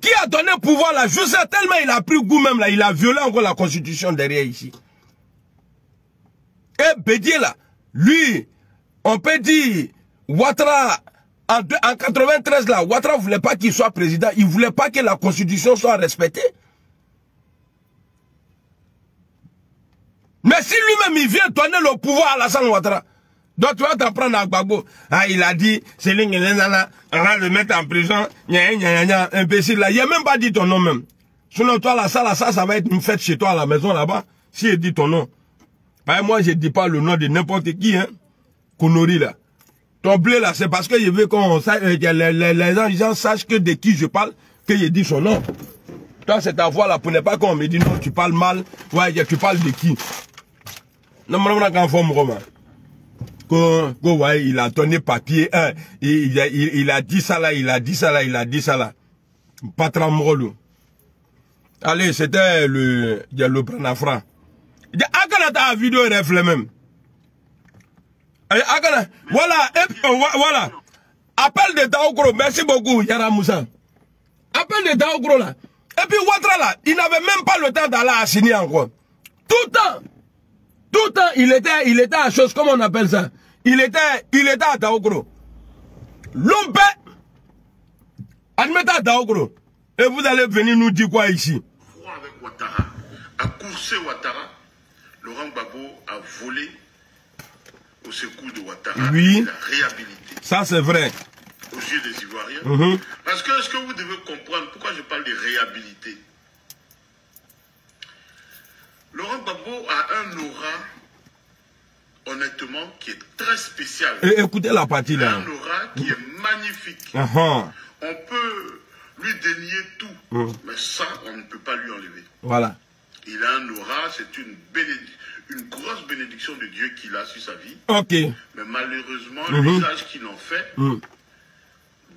Qui a donné pouvoir là? Je sais tellement il a pris goût même là, il a violé encore la constitution derrière ici. Et Bédié là, lui, on peut dire, Ouattara, en 93 là, Ouattara voulait pas qu'il soit président, il voulait pas que la constitution soit respectée. Mais si lui-même il vient donner le pouvoir à Alassane Ouattara, donc tu vas t'en prendre à Gbagbo. Ah, il a dit, c'est on va le mettre en prison, imbécile là. Il n'a même pas dit ton nom même. Sinon toi là, ça va être une fête chez toi à la maison là-bas, si il dit ton nom. Bah, moi je dis pas le nom de n'importe qui, hein. Konori là. Ton blé là, c'est parce que je veux qu'on sache, les gens sachent que de qui je parle, que je dis son nom. Toi c'est ta voix là, pour ne pas qu'on me dise non, tu parles mal, ouais, tu parles de qui. Non, mais quand forme Romain. Ouais, il a donné papier, hein, il a dit ça là, il a dit ça là, il a dit ça là. Patron Mrolo. Allez, c'était le Branafran. Akana vidéo reflet même. Akana, voilà, voilà. Appel de Daogro, merci beaucoup, Yara Moussa. Appel de Daogro là. Et puis Ouattara là, il n'avait même pas le temps d'aller à signer encore. Tout le temps, il était à chose, comment on appelle ça? Il était à Daogro. L'homme admettez à Daogro. Et vous allez venir nous dire quoi ici? Avec Ouattara, à courser Ouattara, Laurent Gbagbo a volé au secours de Ouattara. Oui. Il a réhabilité. Ça c'est vrai. Aux yeux des Ivoiriens. Parce que ce que vous devez comprendre, pourquoi je parle de réhabilité. Laurent Gbagbo a un aura, honnêtement, qui est très spécial. Et écoutez la partie là. Un aura qui est magnifique. On peut lui dénier tout, mais ça, on ne peut pas lui enlever. Voilà. Il a un aura, c'est une grosse bénédiction de Dieu qu'il a sur sa vie. Ok. Mais malheureusement, l'usage qu'il en fait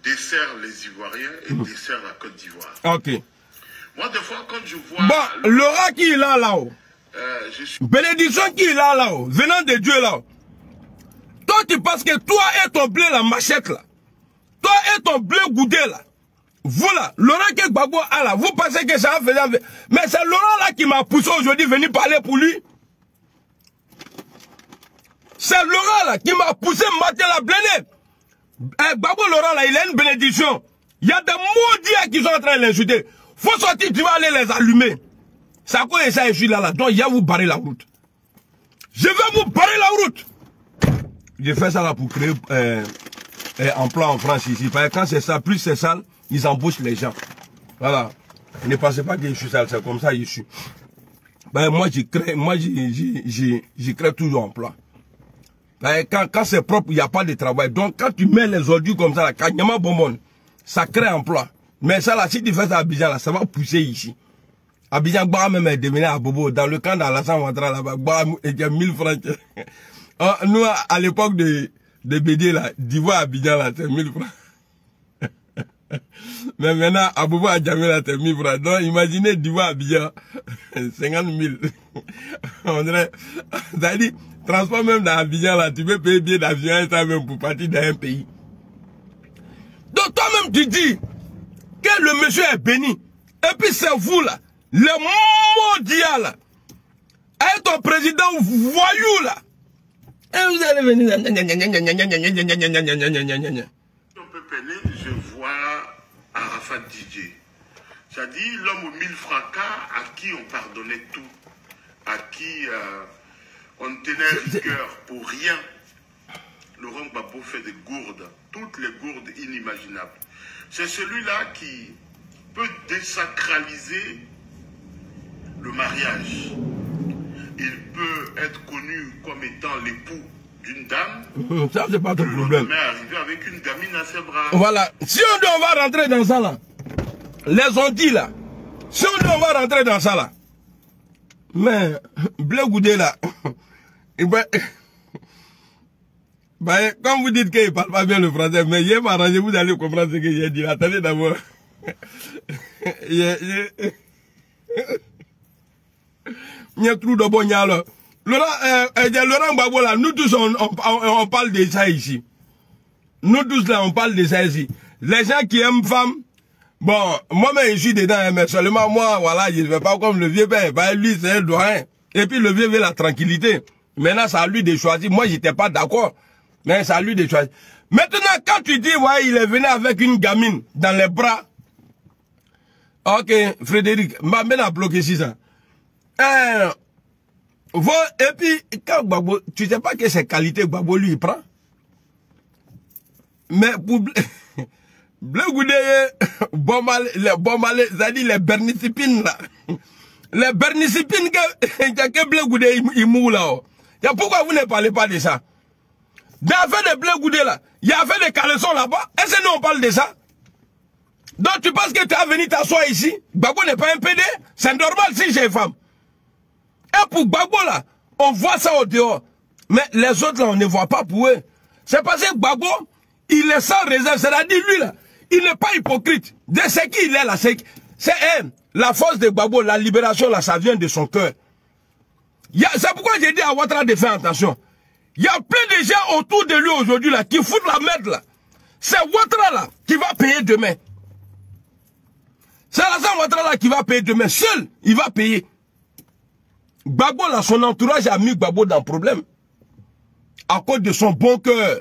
dessert les Ivoiriens et dessert la Côte d'Ivoire. Ok. Moi, des fois, quand je vois... Bon, l'aura qui est là-haut. Bénédiction qui est là-haut, venant de Dieu là-haut. Toi, tu penses que toi et ton blé, la machette là, toi et ton blé goudé là, voilà, Laurent que Gbagbo a là, vous pensez que ça va faire... Mais c'est Laurent là qui m'a poussé aujourd'hui venir parler pour lui. C'est Laurent là qui m'a poussé mater la blênée. Gbagbo Laurent là, il a une bénédiction. Il y a des maudits qui sont en train de l'insulter. Faut sortir, tu vas aller les allumer. C'est à quoi ça je suis là. Donc, il y a vous barrer la route. Je vais vous barrer la route. J'ai fait ça là pour créer emploi en France ici. Parce que quand c'est ça, plus c'est sale, ils embauchent les gens. Voilà. Ne pensez pas que je suis sale, c'est comme ça je suis. Ben, moi, je crée toujours emploi. Ben, quand c'est propre, il n'y a pas de travail. Donc, quand tu mets les ordures comme ça, là, quand il y a ma bonbonne, ça crée emploi. Mais ça là, si tu fais ça à Abidjan, là, ça va pousser ici. Abidjan, Bara même est devenu à Bobo. Dans le camp d'Alassane Ouattara, là-bas, Bara était 1000 francs. Nous, à l'époque de Bédié, là, d'Ivoire à Abidjan, là, c'est 1000 francs. Mais maintenant, à Bobo à Djamé, là, c'est 1000 francs. Donc, imaginez d'Ivoire à Abidjan, 50 000. On dirait, c'est-à-dire, transport même dans Abidjan, là, tu peux payer billet d'avion et ça même pour partir dans un pays. Donc, toi-même, tu dis que le monsieur est béni. Et puis, c'est vous, là. Le mondial, là, avec ton président voyou là, et vous allez venir. On peut peiner, je vois Arafat Didier. C'est-à-dire l'homme aux 1000 fracas à qui on pardonnait tout, à qui on tenait rigueur pour rien. Laurent Gbagbo fait des gourdes, toutes les gourdes inimaginables. C'est celui-là qui peut désacraliser le mariage. Il peut être connu comme étant l'époux d'une dame. Ça, c'est pas ton problème. Mais arriver avec une gamine à ses bras. Voilà. Si on va rentrer dans ça là, les ont dit là, si on va rentrer dans ça là, mais, Blé Goudé là, bah, quand vous dites qu'il ne parle pas bien le français, mais il m'a arrangé, vous allez comprendre ce que j'ai dit. Attendez d'abord. Il y a trop de bon là. Laurent Gbagbo là, nous tous on parle de ça ici. nous tous là, on parle de ça ici. Les gens qui aiment femmes, bon, moi-même, je suis dedans, mais seulement moi, voilà, je ne vais pas comme le vieux père. Bah, lui, c'est un doyen. Et puis, le vieux veut la tranquillité. Maintenant, c'est à lui de choisir. Moi, j'étais pas d'accord. Mais c'est à lui de choisir. Maintenant, quand tu dis, ouais, il est venu avec une gamine dans les bras. Ok, Frédéric, m'a bien bloqué ici, ça. Et puis, quand Gbagbo, tu sais pas que ces qualités Gbagbo lui il prend. Mais pour Blé Goudé, bon mal, c'est-à-dire les bernicipines là. Les bernicipines que Blé Goudé il moue là. Pourquoi vous ne parlez pas de ça? Dans l'affaire de Blé Goudé là, il y a affaire de caleçon là-bas. Est-ce que nous on parle de ça? Donc tu penses que tu as venu t'asseoir ici? Gbagbo n'est pas un PD? C'est normal si j'ai une femme. Et pour Gbagbo là, on voit ça au dehors. Mais les autres là, on ne voit pas pour eux. C'est parce que Gbagbo, il est sans réserve. C'est-à-dire lui là, il n'est pas hypocrite. De ce qu'il est là, c'est la force de Gbagbo, la libération là, ça vient de son cœur. C'est pourquoi j'ai dit à Ouattara de faire attention. Il y a plein de gens autour de lui aujourd'hui là, qui foutent la merde là. C'est Ouattara là, qui va payer demain. C'est Alassane Ouattara là qui va payer demain. Seul, il va payer. Gbagbo là, son entourage a mis Gbagbo dans le problème. À cause de son bon cœur.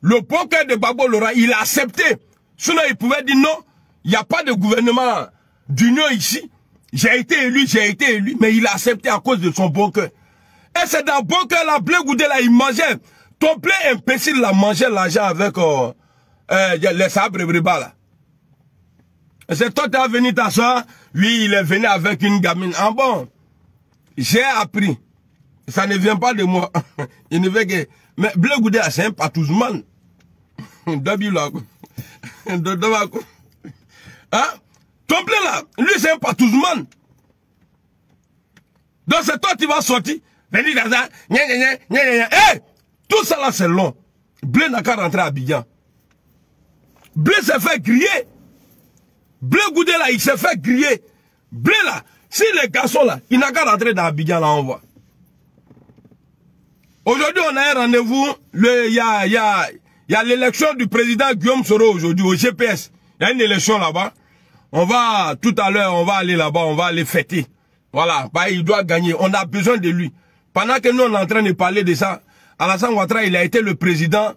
Le bon cœur de Gbagbo Laurent, il a accepté. Sinon, il pouvait dire non, il n'y a pas de gouvernement d'union ici. J'ai été élu, mais il a accepté à cause de son bon cœur. Et c'est dans le bon cœur là, Blé Goudé là, il mangeait. Ton plein imbécile là, mangeait l'argent avec les sabres bribas là. C'est toi qui es venu t'asseoir, lui il est venu avec une gamine. Ah bon, j'ai appris. Ça ne vient pas de moi. Il ne veut que... Mais Blé Goudé c'est un patouzman. Hein? Ton plein là, lui c'est un patouzman. Donc c'est toi qui vas sortir. Venir dans ça. Hey! Tout ça là c'est long. Blé n'a qu'à rentrer à Abidjan. Blé s'est fait griller. Blé Goudé là, il s'est fait griller. Blé là, si les garçons là, il n'a qu'à rentrer dans Abidjan là, on voit. Aujourd'hui, on a un rendez-vous, il y a l'élection du président Guillaume Soro aujourd'hui au GPS. Il y a une élection là-bas. On va, tout à l'heure, on va aller là-bas, on va aller fêter. Voilà, bah, il doit gagner. On a besoin de lui. Pendant que nous, on est en train de parler de ça, Alassane Ouattara, il a été le président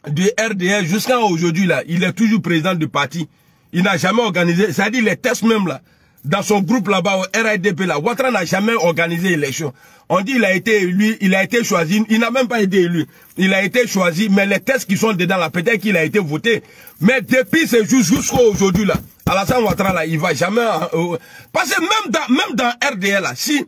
du RDR jusqu'à aujourd'hui là. Il est toujours président du parti. Il n'a jamais organisé, c'est-à-dire les tests même là, dans son groupe là-bas au RIDP là, Ouattara n'a jamais organisé l'élection. On dit il a été élu, il a été choisi, il n'a même pas été élu. Il a été choisi, mais les tests qui sont dedans là, peut-être qu'il a été voté. Mais depuis ce jour jusqu'à aujourd'hui là, Alassane Ouattara là, il va jamais... parce que même dans RDL là, si...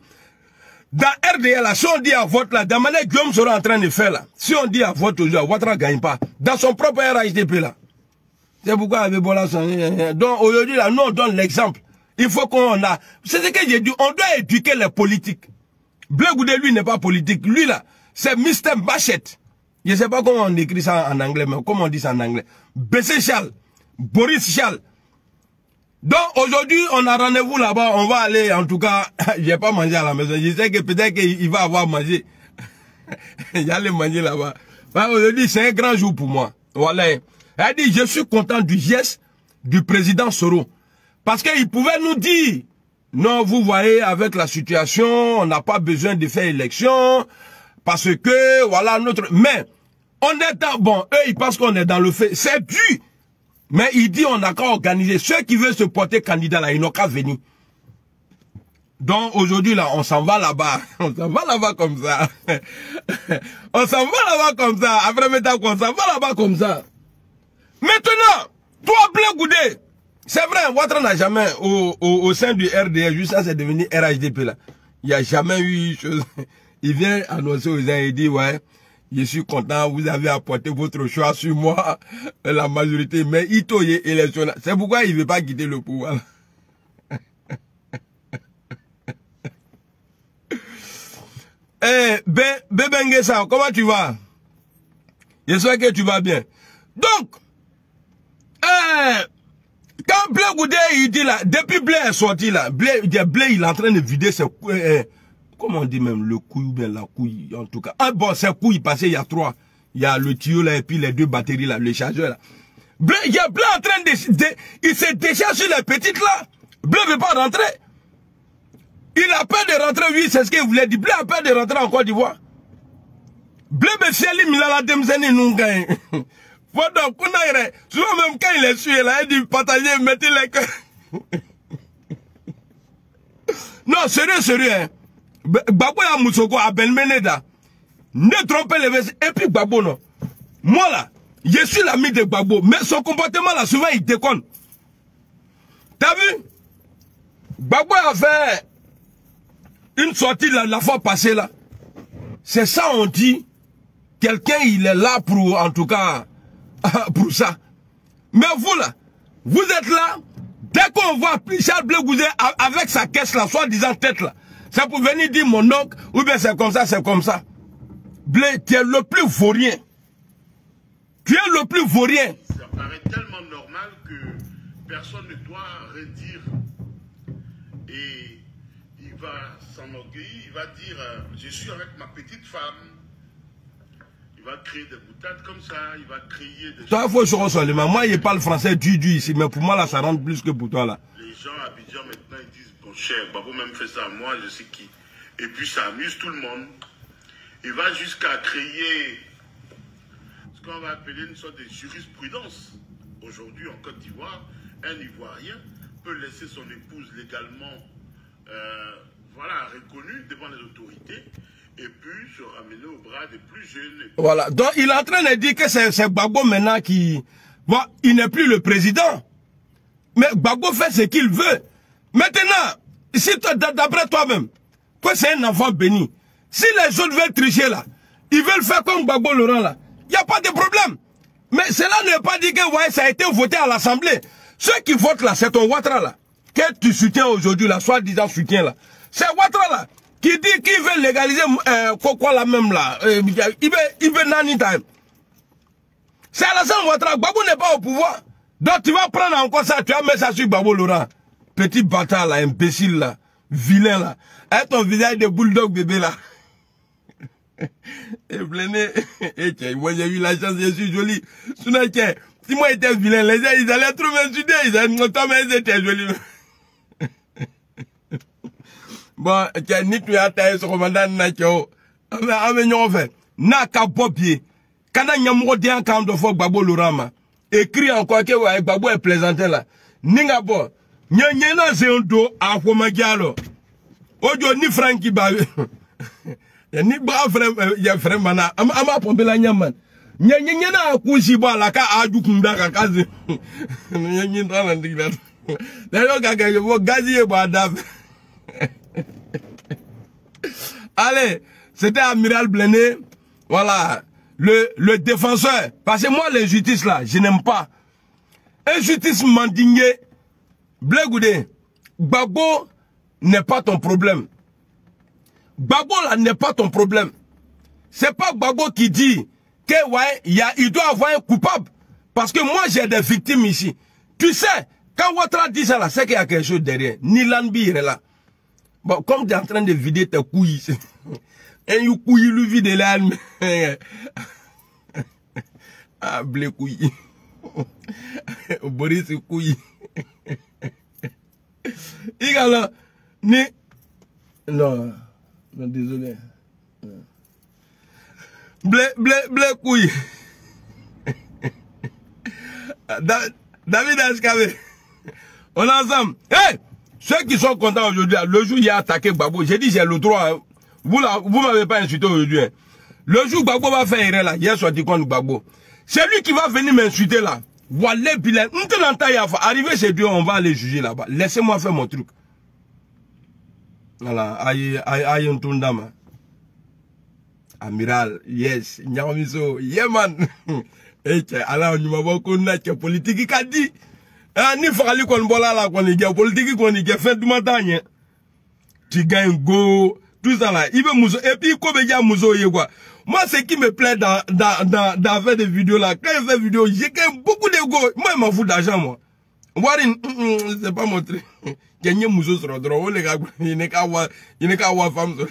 Dans RDL là, si on dit à vote là, dans la manière que Guillaume sera en train de faire là, si on dit à vote aujourd'hui, Ouattara ne gagne pas. Dans son propre RHDP là. C'est pourquoi avec Bola donc aujourd'hui là, nous on donne l'exemple. Il faut qu'on a... C'est ce que j'ai dit, on doit éduquer les politiques. Blé Goudé, lui, n'est pas politique. Lui, là, c'est Mr. Bachette. Je ne sais pas comment on écrit ça en anglais, mais comment on dit ça en anglais. Bessé Charles. Boris Charles. Donc, aujourd'hui, on a rendez-vous là-bas. On va aller, en tout cas, je n'ai pas mangé à la maison. Je sais que peut-être qu'il va avoir mangé. J'allais manger là-bas. Aujourd'hui, c'est un grand jour pour moi. Voilà. Elle dit, je suis content du geste du président Soro. Parce qu'il pouvait nous dire, non, vous voyez, avec la situation, on n'a pas besoin de faire élection, parce que, voilà, notre... Mais, on est dans... Bon, eux, ils pensent qu'on est dans le fait. C'est dû. Mais il dit, on n'a qu'à organiser. Ceux qui veulent se porter candidat, là, ils n'ont qu'à venir. Donc, aujourd'hui, là, on s'en va là-bas. On s'en va là-bas comme ça. On s'en va là-bas comme ça. Après, maintenant, on s'en va là-bas comme ça. Maintenant, toi, Blé Goudé, c'est vrai, Ouattara n'a jamais, au sein du RDR, juste ça, c'est devenu RHDP là. Il n'y a jamais eu chose. Il vient annoncer aux gens et dit, ouais, je suis content, vous avez apporté votre choix sur moi, la majorité, mais il t'a eu élection. C'est pourquoi il ne veut pas quitter le pouvoir. Eh, Bébengessa, comment tu vas? J'espère que tu vas bien. Donc, quand Blé Goudé, il dit là, depuis Blé est sorti là, Blé, il est en train de vider ses couilles, comment on dit même, le couille ou bien la couille, en tout cas. Ah bon, ses couilles passées, il y a 3. Il y a le tuyau là et puis les deux batteries là, le chargeur là. Bleu, il y a Bleu en train de... il se décharge sur les petites là. Bleu ne veut pas rentrer. Il a peur de rentrer, oui, c'est ce qu'il voulait dire. Bleu a peur de rentrer en Côte d'Ivoire. Bleu me fait lui, il a la demzeni nous gagne. Voilà, souvent même quand il est sué là, il dit partager, mettez les cœurs. Non, sérieux, hein. Gbagbo ya Moussoko à Benmeneda. Ne trompez les versets. Et puis Gbagbo, non. Moi là, je suis l'ami de Gbagbo, mais son comportement là, souvent il déconne. T'as vu? Gbagbo a fait une sortie la fois passée là. C'est ça on dit. Quelqu'un il est là pour, en tout cas, pour ça. Mais vous là, vous êtes là, dès qu'on voit Charles Blé Gouzé avec sa caisse là, soi-disant tête là, c'est pour venir dire mon oncle, ou bien c'est comme ça, c'est comme ça. Blé, tu es le plus vaurien. Tu es le plus vaurien. Ça paraît tellement normal que personne ne doit redire. Et il va s'enorgueillir, il va dire, je suis avec ma petite femme. Il va créer des boutades comme ça, il va créer des... Toi, il faut se ressembler. Moi, il parle français du ici, mais pour moi, là, ça rentre plus que pour toi, là. Les gens à Abidjan, maintenant, ils disent, bon, cher, Babo même fait ça à moi, je sais qui. Et puis, ça amuse tout le monde. Il va jusqu'à créer ce qu'on va appeler une sorte de jurisprudence. Aujourd'hui, en Côte d'Ivoire, un Ivoirien peut laisser son épouse légalement, voilà, reconnue devant les autorités. Et puis se ramener au bras des plus jeunes. Voilà. Donc, il est en train de dire que c'est Gbagbo maintenant qui... Bon, il n'est plus le président. Mais Gbagbo fait ce qu'il veut. Maintenant, si d'après toi-même, que c'est un enfant béni, si les autres veulent tricher là, ils veulent faire comme Gbagbo Laurent là, il n'y a pas de problème. Mais cela ne veut pas dire que ouais, ça a été voté à l'Assemblée. Ceux qui votent là, c'est ton Ouattara là, que tu soutiens aujourd'hui là, soi-disant soutien là. C'est Ouattara là. Qui dit qu'il veut légaliser quoi la même là. Il veut nani time. C'est Alassane Ouattara. Gbagbo n'est pas au pouvoir. Donc tu vas prendre encore ça, tu vas mettre ça sur Gbagbo Laurent. Petit bâtard là, imbécile là, vilain là. Avec ton visage de bulldog bébé là. Et Blené, moi j'ai eu la chance, je suis joli. Si moi j'étais vilain, les gens ils allaient trop m'insulter. Ils allaient me dire, mais c'était joli. Bon, ni tu as taillé ce commandant Nakio. Mais non, fait. Naka Bobier. Quand il y a un mot d'un camp de fois Gbagbo Laurent, écrit encore que Gbagbo est plaisanté là. Ningabo. Nyena c'est un dos à Fomagalo. Ojo ni Frankie Bawe. Ni ba frère, ya frère mana. Ama pompe la nyaman. Nyena akushi ba la ka aju kunda ka kazi. Nyena ndana ndigla. D'ailleurs kaka yo gazi ba daf. Allez, c'était Amiral Blené, voilà, le défenseur. Parce que moi, l'injustice là, je n'aime pas. Injustice m'indigne. Blé Goudé, Gbagbo n'est pas ton problème. Gbagbo là n'est pas ton problème. C'est pas Gbagbo qui dit que ouais, il doit avoir un coupable. Parce que moi, j'ai des victimes ici. Tu sais, quand Ouattara dit ça là, c'est qu'il y a quelque chose derrière. Nilanbi est là. Bon, comme tu es en train de vider tes couilles, et you couilles lui vide là, ah, blé couilles, Boris couilles, il a là, non, désolé, blé couilles, David Ascavé, on est ensemble, hey! Ceux qui sont contents aujourd'hui, le jour où il a attaqué Gbagbo, j'ai dit j'ai le droit, vous m'avez pas insulté aujourd'hui. Le jour où Gbagbo va faire erreur là, il est sorti contre Gbagbo. C'est lui qui va venir m'insulter là. Voilà, bilan. Arrivé chez Dieu, on va aller juger là-bas. Laissez-moi faire mon truc. Voilà, aïe, un tour d'âme. Amiral, yes, Nyamiso, yeah man. Et alors, on m'a beaucoup de politique qui a dit. Ni fakali kon bola la kon ige politique kon ige fait du matin. Tu gagnes go tout ça là. Il veut mouzo et puis comme il y a mouzo quoi. Moi ce qui me plaît dans faire des vidéos là, quand je fais vidéo, j'ai gagné beaucoup de go. Moi je m'en fous d'argent moi. Warren c'est pas montré. Gagner mouzo sur drôle les gars, il n'est qu'à voir femme.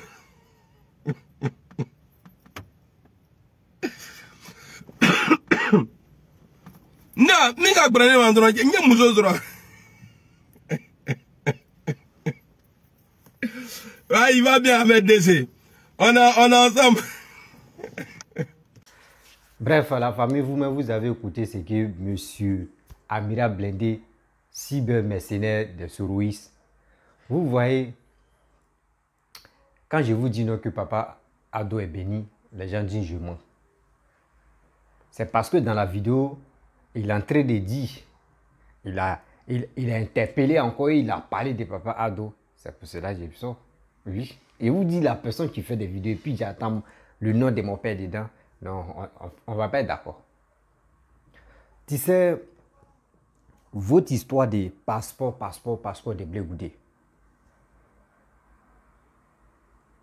Non, Minga Brané Mandron, il y a Mouzozra. Ah, il va bien avec DC. On est ensemble. Bref, la famille, vous-même, vous avez écouté ce que M. Amira Blindé, cyber-mercenaire de Soroïs. Vous voyez, quand je vous dis non que Papa Ado est béni, les gens disent je mens. C'est parce que dans la vidéo, il est en train de dire, il a interpellé encore, il a parlé de Papa Ado. C'est pour cela que j'ai ça. Oui. Et vous dit la personne qui fait des vidéos, et puis j'attends le nom de mon père dedans. Non, on ne va pas être d'accord. Tu sais, votre histoire de passeport de Blé Goudé.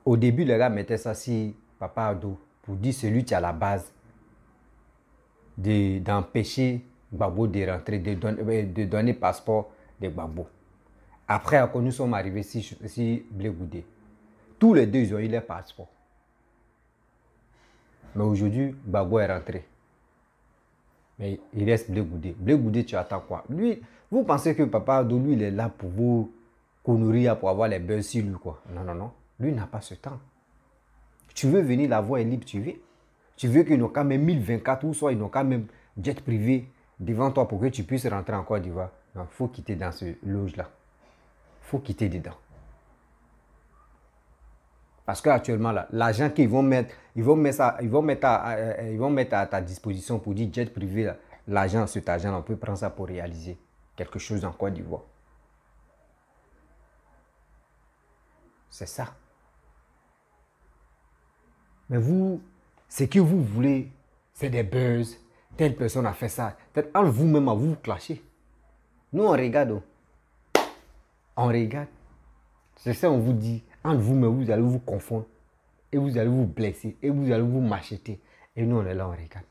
Au début, les gars mettaient ça sur Papa Ado pour dire celui qui est à la base d'empêcher Gbagbo de rentrer, de donner passeport de Gbagbo. Après, quand nous sommes arrivés sur Blé Goudé, tous les deux, ils ont eu leur passeport. Mais aujourd'hui, Gbagbo est rentré. Mais il reste Blé Goudé. Blé Goudé, tu attends quoi? Lui, vous pensez que Papa Ado, lui, il est là pour vous connourrir, pour avoir les buzz sur lui, quoi? Non, non, non. Lui, il n'a pas ce temps. Tu veux venir, la voie est libre, tu veux. Tu veux qu'ils n'ont quand même 1024 ou soit ils n'ont quand même jet privé devant toi pour que tu puisses rentrer en Côte d'Ivoire. Non, il faut quitter dans ce loge-là. Il faut quitter dedans. Parce qu'actuellement, l'argent qu'ils vont mettre, ils vont mettre à ta disposition pour dire jet privé, l'argent, cet argent, on peut prendre ça pour réaliser quelque chose en Côte d'Ivoire. C'est ça. Mais vous, ce que vous voulez, c'est des buzz. Telle personne a fait ça. Peut-être en vous-même, vous vous clashez. Nous, on regarde. On regarde. C'est ça, on vous dit. Entre vous-même, vous allez vous confondre. Et vous allez vous blesser. Et vous allez vous macheter. Et nous, on est là, on regarde.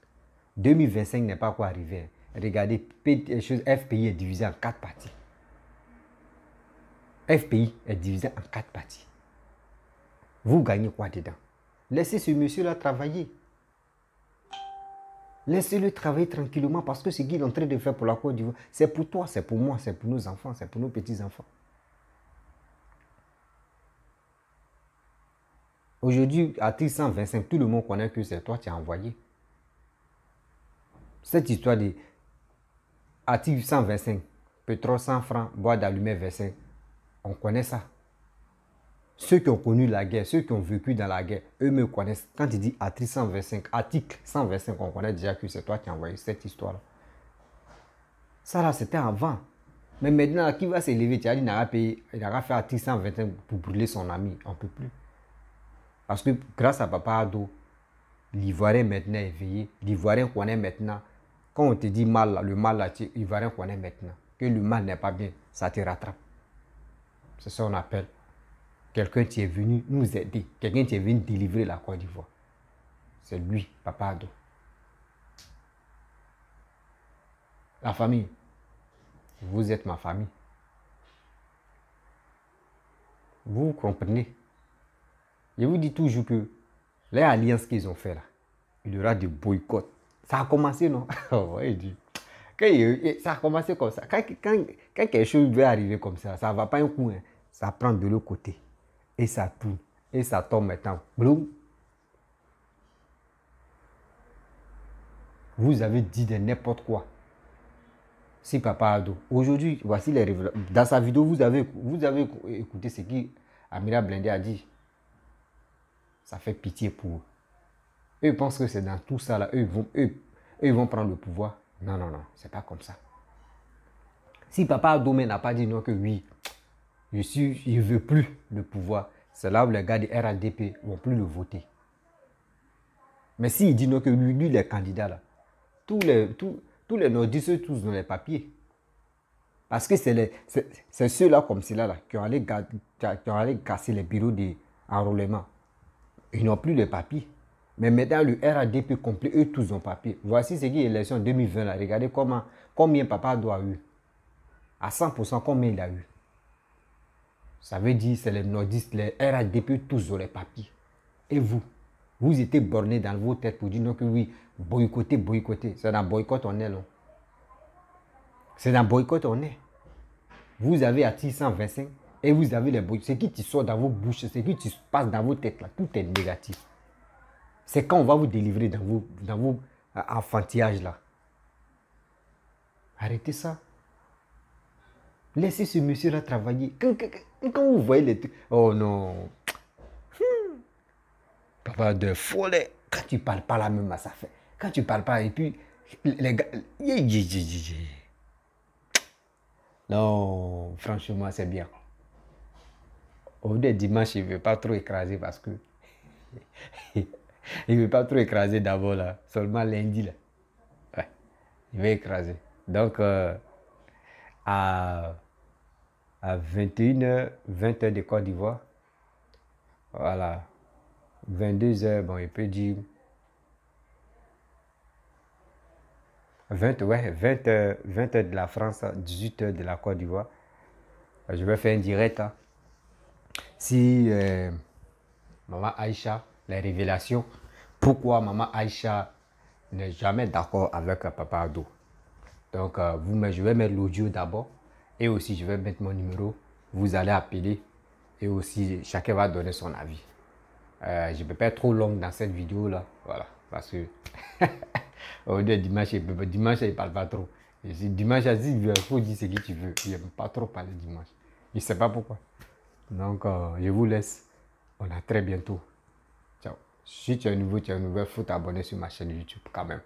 2025 n'est pas quoi arriver. Regardez, FPI est divisé en 4 parties. FPI est divisé en 4 parties. Vous gagnez quoi dedans? Laissez ce monsieur-là travailler. Laissez-le travailler tranquillement parce que ce qu'il est en train de faire pour la Côte d'Ivoire, c'est pour toi, c'est pour moi, c'est pour nos enfants, c'est pour nos petits-enfants. Aujourd'hui, à 125, tout le monde connaît que c'est toi qui as envoyé. Cette histoire de article 125, pétrole 100 francs, boîte d'allumette 25, on connaît ça. Ceux qui ont connu la guerre, ceux qui ont vécu dans la guerre, eux me connaissent. Quand tu dis article 125, on connaît déjà que c'est toi qui as envoyé cette histoire-là. Ça là, c'était avant. Mais maintenant, qui va s'élever? Tu as dit qu'il n'a fait article 125 pour brûler son ami. On ne peut plus. Parce que grâce à Papa Ado, l'Ivoirien maintenant est éveillé. L'Ivoirien connaît maintenant. Quand on te dit mal, là, le mal, là, l'Ivoirien connaît maintenant. Que le mal n'est pas bien, ça te rattrape. C'est ça qu'on appelle. Quelqu'un qui est venu nous aider. Quelqu'un qui est venu délivrer la Côte d'Ivoire. C'est lui, Papa Ado. La famille. Vous êtes ma famille. Vous comprenez? Je vous dis toujours que les alliances qu'ils ont fait là, il y aura des boycotts. Ça a commencé, non? Ça a commencé comme ça. Quand quelque chose veut arriver comme ça, ça ne va pas un coup. Hein. Ça prend de l'autre côté. Et ça tourne. Et ça tombe maintenant. Bloum. Vous avez dit de n'importe quoi. Si Papa Ado. Aujourd'hui, voici les révélations. Dans sa vidéo, vous avez écouté ce qu'Amira Blindé a dit. Ça fait pitié pour eux. Eux pensent que c'est dans tout ça là. Eux vont prendre le pouvoir. Non, non, non. C'est pas comme ça. Si Papa Ado n'a pas dit non que oui, je ne veux plus le pouvoir, c'est là où les gars du RADP ne vont plus le voter. Mais s'il dit non que lui les candidats là, tous les nordistes, tous dans les papiers. Parce que c'est ceux-là comme ceux-là qui ont allé casser les bureaux d'enrôlement. Ils n'ont plus les papiers. Mais maintenant, le RADP complet, eux tous ont papier. Voici ce qui est l'élection 2020 là. Regardez combien Papa Ado a eu. À 100%, combien il a eu. Ça veut dire c'est les nordistes, les RADP, tous ont les papiers. Et vous, Vous étiez borné dans vos têtes pour dire non que oui, boycotter, boycotter. C'est dans boycott on est, non? C'est dans boycott on est. Vous avez à 625 et vous avez les boycotts. Ce qui te sort dans vos bouches, ce qui se passe dans vos têtes, là, tout est négatif. C'est quand on va vous délivrer dans vos enfantillages là. Arrêtez ça. Laissez ce monsieur-là travailler. Quand vous voyez les trucs, oh non. Papa de folie. Quand tu parles pas la même, ça fait. Quand tu parles pas, et puis, les gars. Non, franchement, c'est bien. Aujourd'hui, dimanche, il ne veut pas trop écraser parce que. Il ne veut pas trop écraser d'abord là. Seulement lundi là. Ouais. Il veut écraser. Donc, à 21h, 20h de Côte d'Ivoire. Voilà. 22h, bon, il peut dire 20h de la France, 18h de la Côte d'Ivoire. Je vais faire un direct. Hein. Si Maman Aïcha, les révélations, pourquoi Maman Aïcha n'est jamais d'accord avec Papa Ado. Donc, je vais mettre l'audio d'abord et aussi je vais mettre mon numéro. Vous allez appeler et aussi chacun va donner son avis. Je ne peux pas être trop long dans cette vidéo là, voilà, parce que aujourd'hui dimanche, il ne parle pas trop. Et dimanche, il faut dire ce que tu veux. Il n'aime pas trop parler dimanche. Je ne sais pas pourquoi. Donc, je vous laisse. On a très bientôt. Ciao. Si tu es nouveau, il faut t'abonner sur ma chaîne YouTube quand même.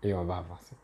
Et on va avancer.